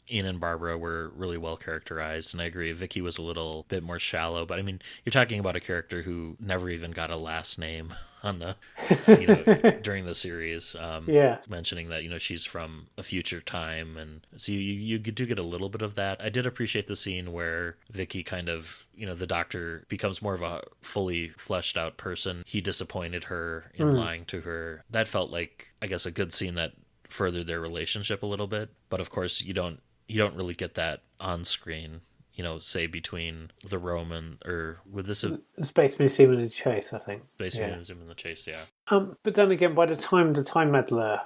Ian and Barbara were really well characterized. And I agree, Vicki was a little bit more shallow. But I mean, you're talking about a character who never even got a last name on the, during the series. Mentioning that she's from a future time, and so you do get a little bit of that. I did appreciate the scene where Vicki kind of, the Doctor becomes more of a fully fleshed out person. He disappointed her in lying to her. That felt like, I guess, a good scene that furthered their relationship a little bit. But of course, you don't really get that on screen, say between the Roman, or with this Space Museum and the Chase, I think. Space Museum and the Chase, yeah. But then again, by the time the Time Meddler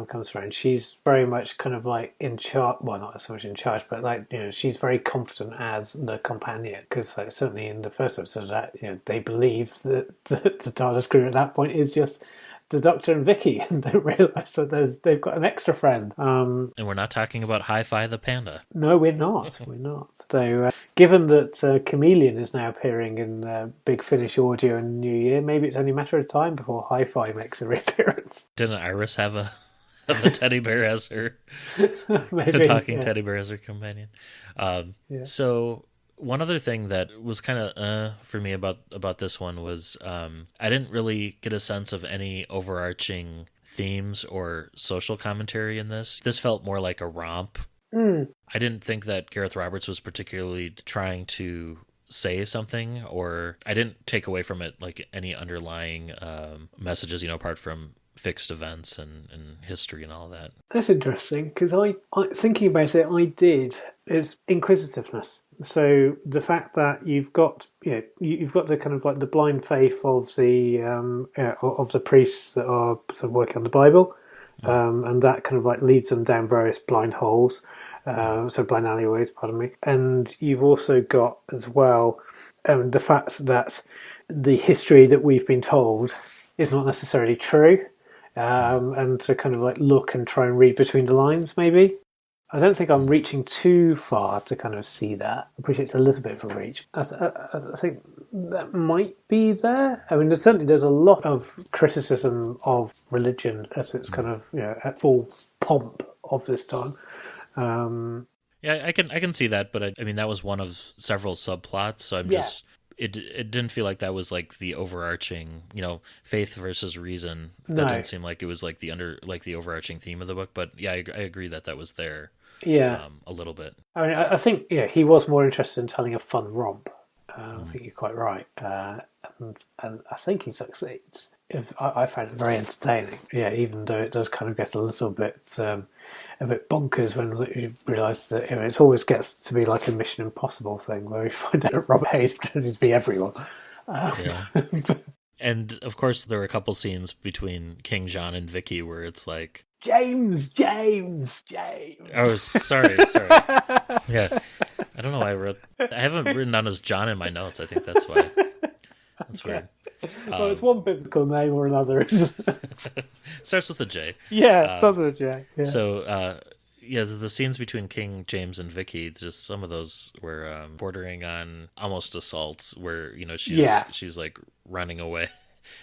comes around, she's very much kind of like in charge. Well, not so much in charge, but like she's very confident as the companion. Because like, certainly in the first episode of that, they believe that the TARDIS crew at that point is just the Doctor and Vicki, and don't realise that they've got an extra friend. And we're not talking about Hi-Fi the Panda. No, we're not. We're not. So, given that Chameleon is now appearing in Big Finish audio in the new year, maybe it's only a matter of time before Hi-Fi makes a reappearance. Didn't Iris have a teddy bear as her maybe, a talking teddy bear as her companion? So. One other thing that was kind of for me about this one was I didn't really get a sense of any overarching themes or social commentary in this. This felt more like a romp. I didn't think that Gareth Roberts was particularly trying to say something, or I didn't take away from it like any underlying messages, apart from fixed events and history and all that. That's interesting, because I thinking about it, I did. It's inquisitiveness. So the fact that you've got the kind of like the blind faith of the priests that are sort of working on the Bible, and that kind of like leads them down various blind holes, blind alleyways. Pardon me. And you've also got as well the fact that the history that we've been told is not necessarily true, and to kind of like look and try and read between the lines, maybe. I don't think I'm reaching too far to kind of see that. I appreciate it's a little bit of a reach. I think that might be there. I mean, there's a lot of criticism of religion at its kind of at full pomp of this time. Yeah, I can see that, but I mean that was one of several subplots. So I'm just. It didn't feel like that was like the overarching, faith versus reason. That didn't seem like it was like the overarching theme of the book. But yeah, I agree that was there. Yeah, a little bit. I mean, I think he was more interested in telling a fun romp. I think you're quite right, and I think he succeeds. I found it very entertaining. Yeah, even though it does kind of get a little bit bonkers when you realise that it always gets to be like a Mission Impossible thing where you find out Robert Hayes pretending to be everyone. And of course, there were a couple scenes between King John and Vicki where it's like James. Oh, sorry. Yeah, I don't know why I haven't written down as John in my notes. I think that's why. That's weird. Well, it's one biblical name or another, isn't it? Starts with a J. Yeah, starts with a J. Yeah. So, the scenes between King James and Vicki, just some of those were bordering on almost assault, where she's like running away,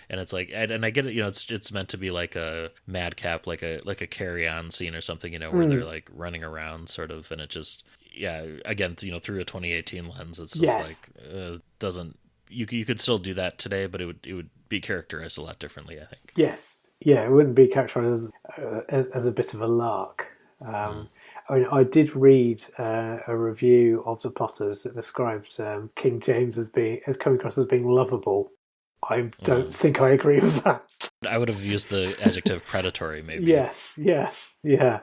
and it's like, and I get it, it's meant to be like a madcap, like a carry-on scene or something, where they're like running around, sort of, and it just, again, through a 2018 lens, it's just like doesn't. You could still do that today, but it would be characterized a lot differently, I think. Yes. Yeah, it wouldn't be characterized as a bit of a lark. I mean, I did read a review of the Potters that described King James as coming across as being lovable. I don't think I agree with that. I would have used the adjective predatory, maybe. Yes, yeah.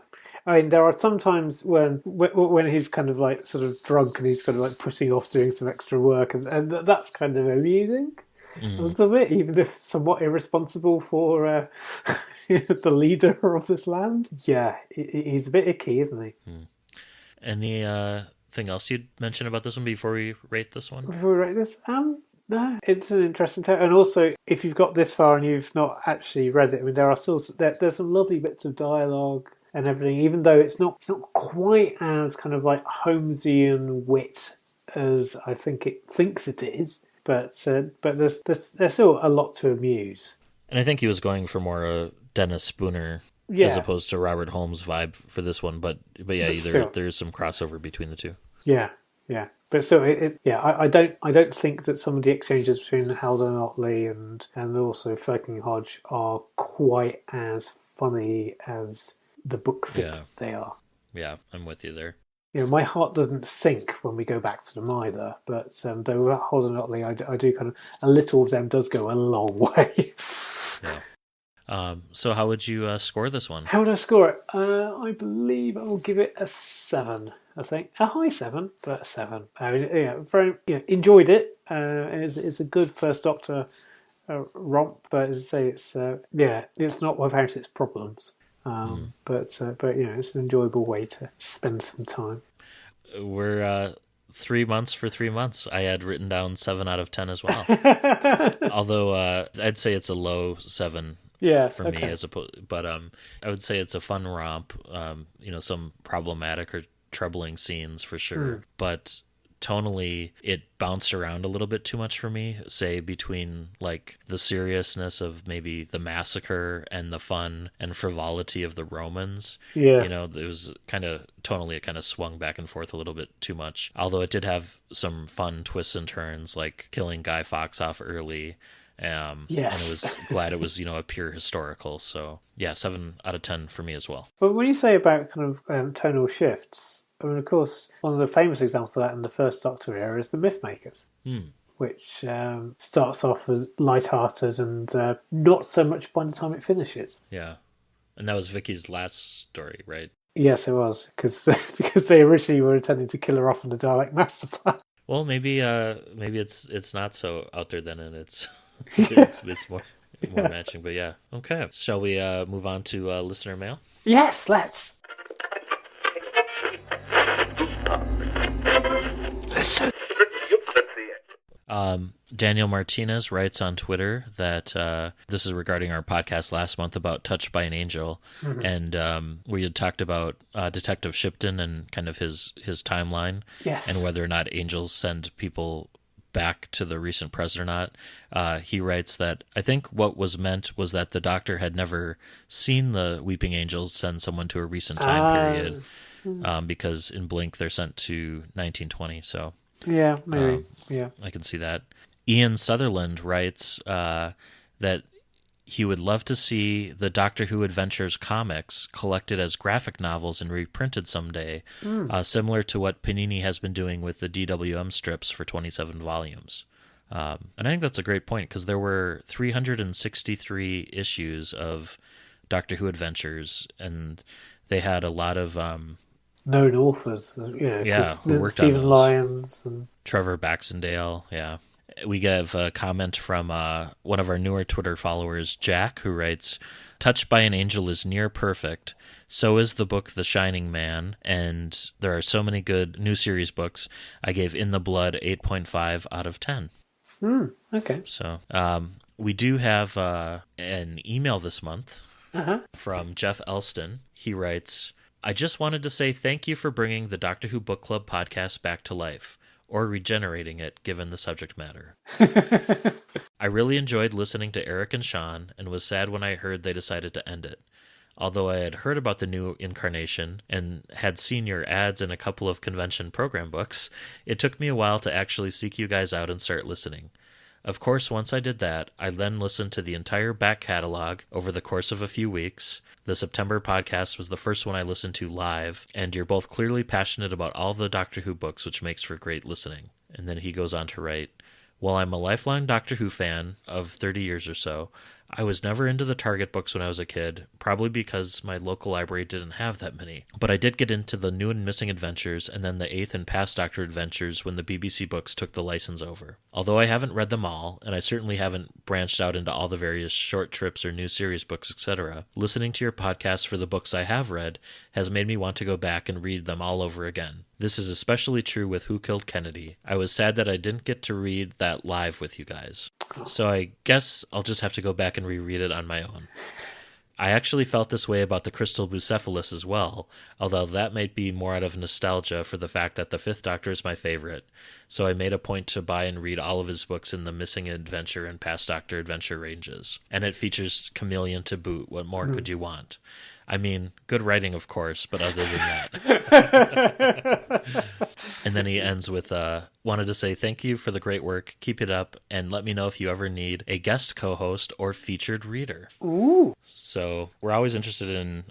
I mean, there are some times when he's kind of like sort of drunk and he's kind of like putting off doing some extra work, and that's kind of amusing. A little bit, even if somewhat irresponsible for the leader of this land. Yeah, he's a bit icky, isn't he? Any thing else you'd mention about this one before we rate this one? Before we rate this, no, it's an interesting tale. And also, if you've got this far and you've not actually read it, I mean, there are still there's some lovely bits of dialogue and everything, even though it's not quite as kind of like Holmesian wit as I think it thinks it is. But there's still a lot to amuse. And I think he was going for more a Dennis Spooner as opposed to Robert Holmes vibe for this one. But yeah, there's some crossover between the two. Yeah. But still, I don't think that some of the exchanges between Haldane Otley and also Firkin Hodge are quite as funny as the book thinks they are. Yeah, I'm with you there. My heart doesn't sink when we go back to them either. But though Haldane Otley, I do kind of a little of them does go a long way. Yeah. So how would you score this one? How would I score it? I believe I will give it a 7. I think a high 7, but a 7. I mean, very enjoyed it. It's a good First Doctor romp, but as I say, it's not without its problems. But it's an enjoyable way to spend some time. We're 3 months for 3 months. I had written down 7 out of 10 as well. Although I'd say it's a low 7. For me, as opposed, but I would say it's a fun romp. Some problematic or troubling scenes for sure, but tonally it bounced around a little bit too much for me, say between like the seriousness of maybe the massacre and the fun and frivolity of the Romans. It was kind of tonally, it kind of swung back and forth a little bit too much, although it did have some fun twists and turns, like killing Guy Fawkes off early. And I was glad it was a pure historical. So yeah, 7 out of 10 for me as well. But when you say about kind of tonal shifts, I mean, of course, one of the famous examples of that in the First Doctor era is the Mythmakers, which starts off as light-hearted and not so much by the time it finishes. Yeah, and that was Vicky's last story, right? Yes, it was, because they originally were intending to kill her off in the Dalek Master Plan. Well, maybe it's not so out there then, and it's more matching. But yeah, okay. Shall we move on to listener mail? Yes, let's. Daniel Martinez writes on Twitter that this is regarding our podcast last month about Touched by an Angel, and we had talked about Detective Shipton and kind of his timeline, and whether or not angels send people back to the recent present or not. He writes that I think what was meant was that the Doctor had never seen the Weeping Angels send someone to a recent time period, because in Blink they're sent to 1920, so... Yeah, maybe. I can see that. Ian Sutherland writes that he would love to see the Doctor Who Adventures comics collected as graphic novels and reprinted someday, similar to what Panini has been doing with the DWM strips for 27 volumes. And I think that's a great point, because there were 363 issues of Doctor Who Adventures, and they had a lot of... known authors, who worked Stephen on those. Lyons and Trevor Baxendale, yeah. We have a comment from one of our newer Twitter followers, Jack, who writes, Touched by an Angel is near perfect. So is the book The Shining Man, and there are so many good new series books. I gave In the Blood 8.5 out of 10. Okay. So we do have an email this month from Jeff Elston. He writes... I just wanted to say thank you for bringing the Doctor Who Book Club podcast back to life, or regenerating it, given the subject matter. I really enjoyed listening to Eric and Sean, and was sad when I heard they decided to end it. Although I had heard about the new incarnation, and had seen your ads in a couple of convention program books, it took me a while to actually seek you guys out and start listening. Of course, once I did that, I then listened to the entire back catalog over the course of a few weeks. The September podcast was the first one I listened to live, and you're both clearly passionate about all the Doctor Who books, which makes for great listening. And then he goes on to write, while I'm a lifelong Doctor Who fan of 30 years or so, I was never into the Target books when I was a kid, probably because my local library didn't have that many. But I did get into the New and Missing Adventures and then the 8th and Past Doctor Adventures when the BBC books took the license over. Although I haven't read them all, and I certainly haven't branched out into all the various short trips or new series books, etc., listening to your podcast for the books I have read has made me want to go back and read them all over again. This is especially true with Who Killed Kennedy. I was sad that I didn't get to read that live with you guys. So I guess I'll just have to go back and reread it on my own. I actually felt this way about the Crystal Bucephalus as well, although that might be more out of nostalgia for the fact that the Fifth Doctor is my favorite. So I made a point to buy and read all of his books in the Missing Adventure and Past Doctor Adventure ranges. And it features Chameleon to boot. What more could you want? I mean, good writing, of course, but other than that. And then he ends with, wanted to say thank you for the great work. Keep it up, and let me know if you ever need a guest co-host or featured reader. Ooh. So we're always interested in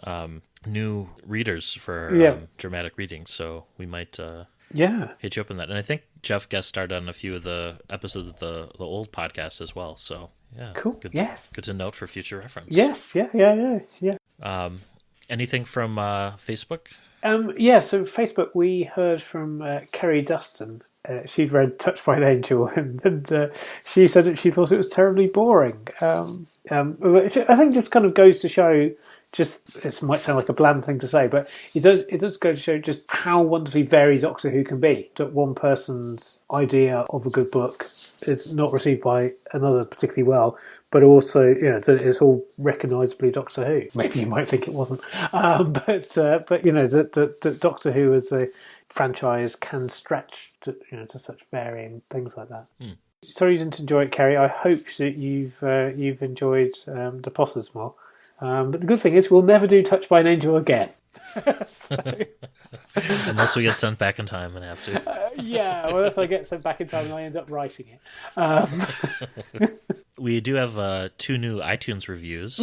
new readers for dramatic readings, so we might hit you up on that. And I think Jeff guest starred on a few of the episodes of the old podcast as well, so yeah. Cool, good, yes. Good to note for future reference. Yes, yeah. Anything from Facebook? So Facebook, we heard from Kerry Dustin. She'd read Touched by an Angel, and she said that she thought it was terribly boring. Which I think just kind of goes to show, it might sound like a bland thing to say, but it does go to show just how wonderfully varied Doctor Who can be. That one person's idea of a good book is not received by another particularly well, but also, that it's all recognisably Doctor Who. Maybe you might think it wasn't, but the Doctor Who as a franchise can stretch to such varying things like that. Sorry you didn't enjoy it, Kerry. I hope that you've enjoyed the Potters more. But the good thing is we'll never do Touched by an Angel again. Unless we get sent back in time and have to. Unless I get sent back in time and I end up writing it. We do have 2 new iTunes reviews.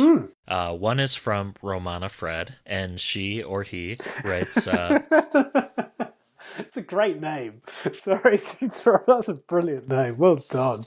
One is from Romana Fred, and she or he writes... It's a great name. Sorry to interrupt. That's a brilliant name. Well done.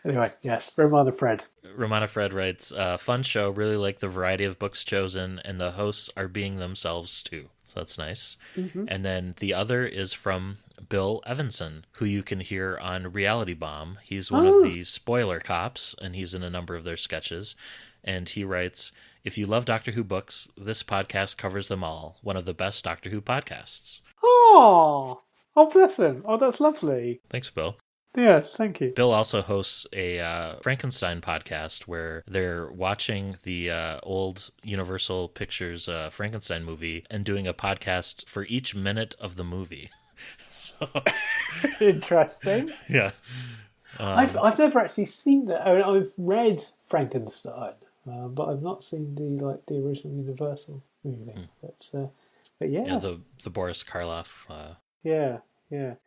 Anyway, yes, Romana Fred. Romana Fred writes, fun show, really like the variety of books chosen, and the hosts are being themselves too. So that's nice. Mm-hmm. And then the other is from Bill Evanson, who you can hear on Reality Bomb. He's one of the spoiler cops, and he's in a number of their sketches. And he writes, if you love Doctor Who books, this podcast covers them all. One of the best Doctor Who podcasts. Oh, bless him. Oh, that's lovely. Thanks, Bill. Yeah, thank you. Bill also hosts a Frankenstein podcast where they're watching the old Universal Pictures Frankenstein movie and doing a podcast for each minute of the movie. So interesting. Yeah. I've never actually seen that. I mean, I've read Frankenstein, but I've not seen the original Universal movie. But yeah. Yeah, the Boris Karloff. Yeah.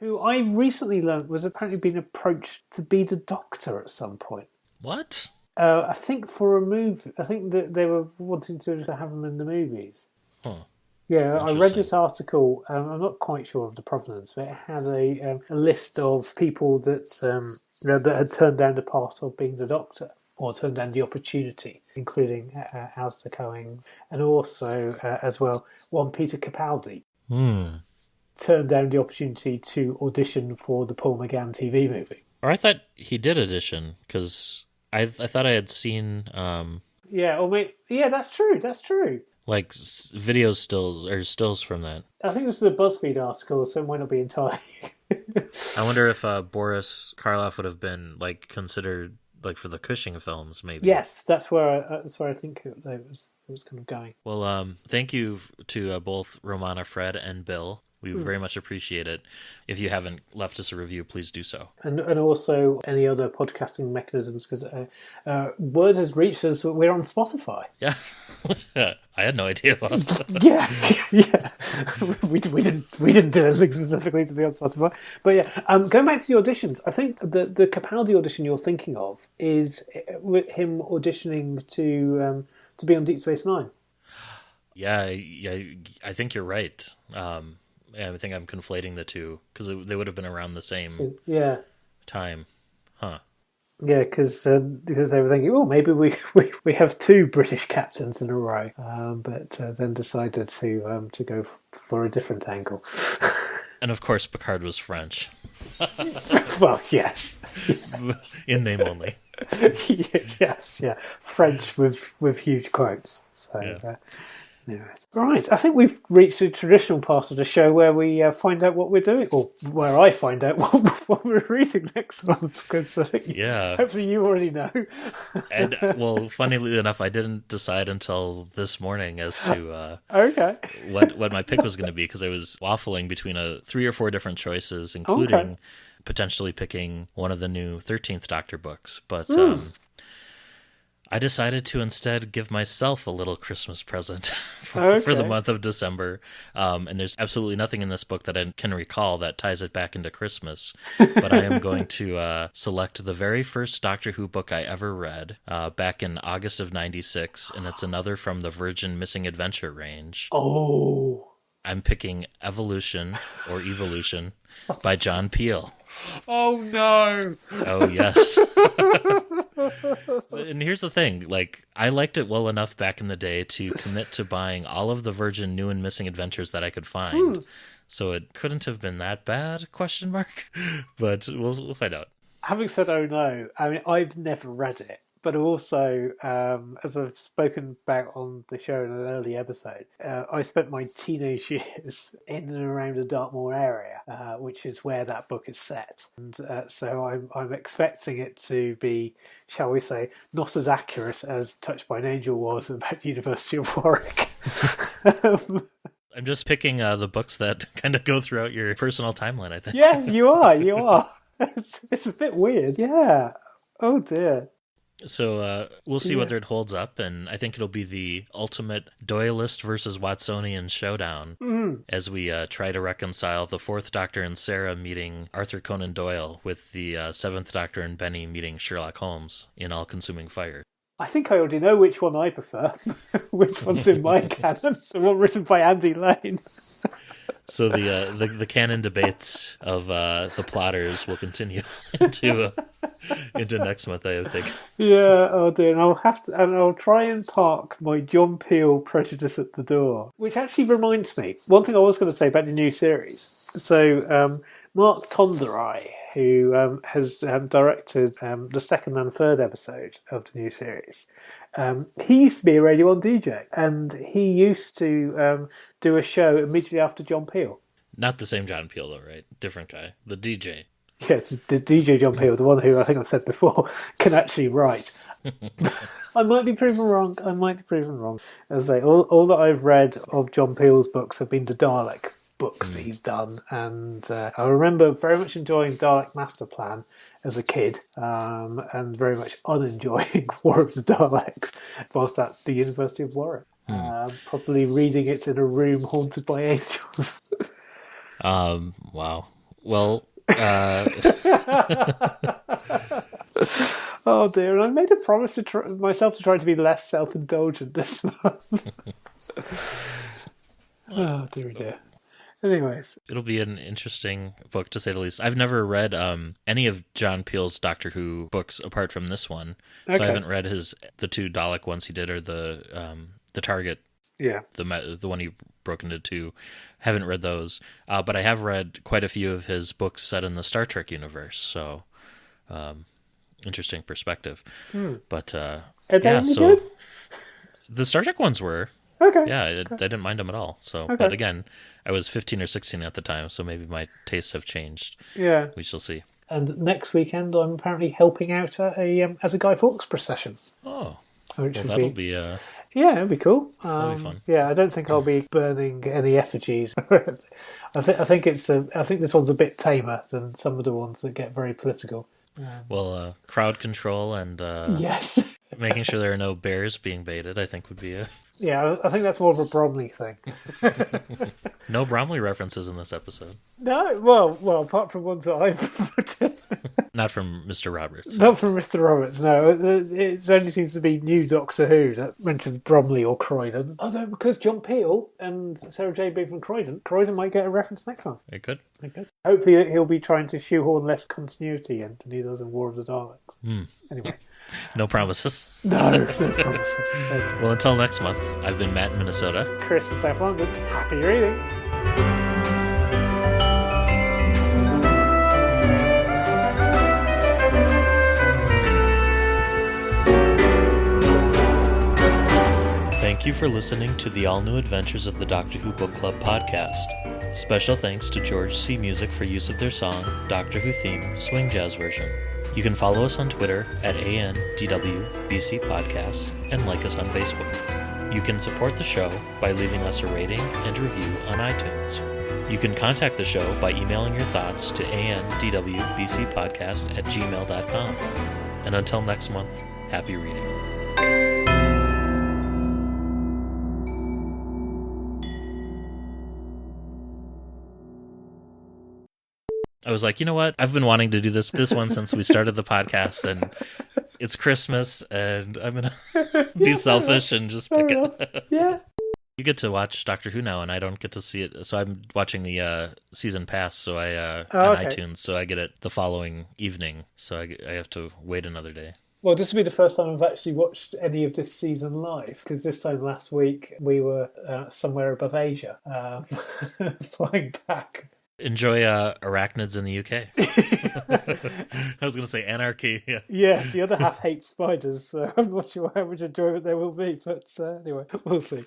Who I recently learned was apparently being approached to be the Doctor at some point. What? I think for a movie. I think that they were wanting to have him in the movies. Huh. Yeah, I read this article. I'm not quite sure of the provenance, but it had a list of people that that had turned down the part of being the Doctor, or turned down the opportunity, including Alistair Cohen, and also, as well, one Peter Capaldi. Turned down the opportunity to audition for the Paul McGann TV movie. Or I thought he did audition, because I thought I had seen... that's true. Like video stills from that. I think this is a BuzzFeed article, so it might not be entirely. I wonder if Boris Karloff would have been considered for the Cushing films, maybe. Yes, that's where I think it was kind of going. Well, thank you to both Romana Fred and Bill. We very much appreciate it. If you haven't left us a review, please do so. And also any other podcasting mechanisms, because word has reached us that we're on Spotify. Yeah. I had no idea about that. Yeah. we didn't do anything specifically to be on Spotify. But yeah, going back to the auditions, I think the Capaldi audition you're thinking of is him auditioning to be on Deep Space Nine. Yeah, I think you're right. I think I'm conflating the two because they would have been around the same time. Huh. Yeah, because they were thinking, oh, maybe we have two British captains in a row, but then decided to go for a different angle. And of course, Picard was French. Well, yes. In name only. Yes, yeah. French with huge quotes. So, yeah. Anyways. Right, I think we've reached the traditional part of the show where we find out what we're doing, or where I find out what we're reading next month, because hopefully you already know. And, well, funnily enough, I didn't decide until this morning as to what my pick was going to be, because I was waffling between 3 or 4 different choices, including potentially picking one of the new 13th Doctor books, but... I decided to instead give myself a little Christmas present for the month of December. And there's absolutely nothing in this book that I can recall that ties it back into Christmas. But I am going to select the very first Doctor Who book I ever read back in August of '96. And it's another from the Virgin Missing Adventure range. Oh. I'm picking Evolution or Evolution by John Peel. Oh, no. Oh, yes. And here's the thing, I liked it well enough back in the day to commit to buying all of the Virgin New and Missing Adventures that I could find. So it couldn't have been that bad, ? But we'll find out. Having said oh no, I mean, I've never read it. But also, as I've spoken about on the show in an early episode, I spent my teenage years in and around the Dartmoor area, which is where that book is set. And so I'm expecting it to be, shall we say, not as accurate as Touched by an Angel was about University of Warwick. I'm just picking the books that kind of go throughout your personal timeline, I think. Yes, you are. It's a bit weird. Yeah. Oh, dear. So we'll see whether it holds up, and I think it'll be the ultimate Doyleist versus Watsonian showdown as we try to reconcile the 4th Doctor and Sarah meeting Arthur Conan Doyle with the 7th Doctor and Benny meeting Sherlock Holmes in All-Consuming Fire. I think I already know which one I prefer. Which one's in my canon? The one written by Andy Lane. So the canon debates of the plotters will continue into next month, I think. Yeah, oh dear. And I'll try and park my John Peel prejudice at the door. Which actually reminds me, one thing I was going to say about the new series. So Mark Tonderai, who has directed the 2nd and 3rd episode of the new series. He used to be a Radio 1 DJ, and he used to do a show immediately after John Peel. Not the same John Peel, though, right? Different guy. The DJ. Yes, the DJ John Peel, the one who I think I've said before, can actually write. I might be proven wrong. As I say, all that I've read of John Peel's books have been the Dalek books that he's done, and I remember very much enjoying Dalek Master Plan as a kid, and very much unenjoying War of the Daleks whilst at the University of Warwick. Probably reading it in a room haunted by angels. Wow. Well, oh dear, and I made a promise to myself to try to be less self-indulgent this month. Oh dear. Anyways, it'll be an interesting book, to say the least. I've never read any of John Peel's Doctor Who books apart from this one, so I haven't read the 2 Dalek ones he did, or the Target, the one he broke into 2. Haven't read those, but I have read quite a few of his books set in the Star Trek universe. So, interesting perspective. But are they any good? The Star Trek ones were. Okay. Yeah, I didn't mind them at all. So, but again, I was 15 or 16 at the time, so maybe my tastes have changed. Yeah. We shall see. And next weekend, I'm apparently helping out at a Guy Fawkes procession. Oh. That'll be... Yeah, it'll be cool. That'll be fun. Yeah, I don't think I'll be burning any effigies. I I think I think this one's a bit tamer than some of the ones that get very political. Well, crowd control and Yes. making sure there are no bears being baited, I think would be a... Yeah, I think that's more of a Bromley thing. No Bromley references in this episode. No, well, apart from ones that I've put in. Not from Mr. Roberts. Not from Mr. Roberts, no. It only seems to be new Doctor Who that mentions Bromley or Croydon. Although, because John Peel and Sarah J. Bean from Croydon might get a reference next month. It could. Hopefully he'll be trying to shoehorn less continuity in than he does in War of the Daleks. Anyway. No promises. No promises. Well, until next month, I've been Matt in Minnesota. Chris in South London. Happy reading. Thank you for listening to the all-new adventures of the Doctor Who Book Club podcast. Special thanks to George C. Music for use of their song, Doctor Who Theme, Swing Jazz Version. You can follow us on Twitter at ANDWBC Podcast and like us on Facebook. You can support the show by leaving us a rating and review on iTunes. You can contact the show by emailing your thoughts to andwbcpodcast@gmail.com. And until next month, happy reading. I was like, you know what? I've been wanting to do this one since we started the podcast, and it's Christmas, and I'm going to be selfish and just pick it. Yeah. You get to watch Doctor Who now, and I don't get to see it. So I'm watching the season pass on iTunes, so I get it the following evening. So I have to wait another day. Well, this will be the first time I've actually watched any of this season live, because this time last week we were somewhere above Asia, flying back. Enjoy arachnids in the UK. I was going to say anarchy. Yeah. Yes, the other half hates spiders, so I'm not sure how much enjoyment there will be, but anyway, we'll see.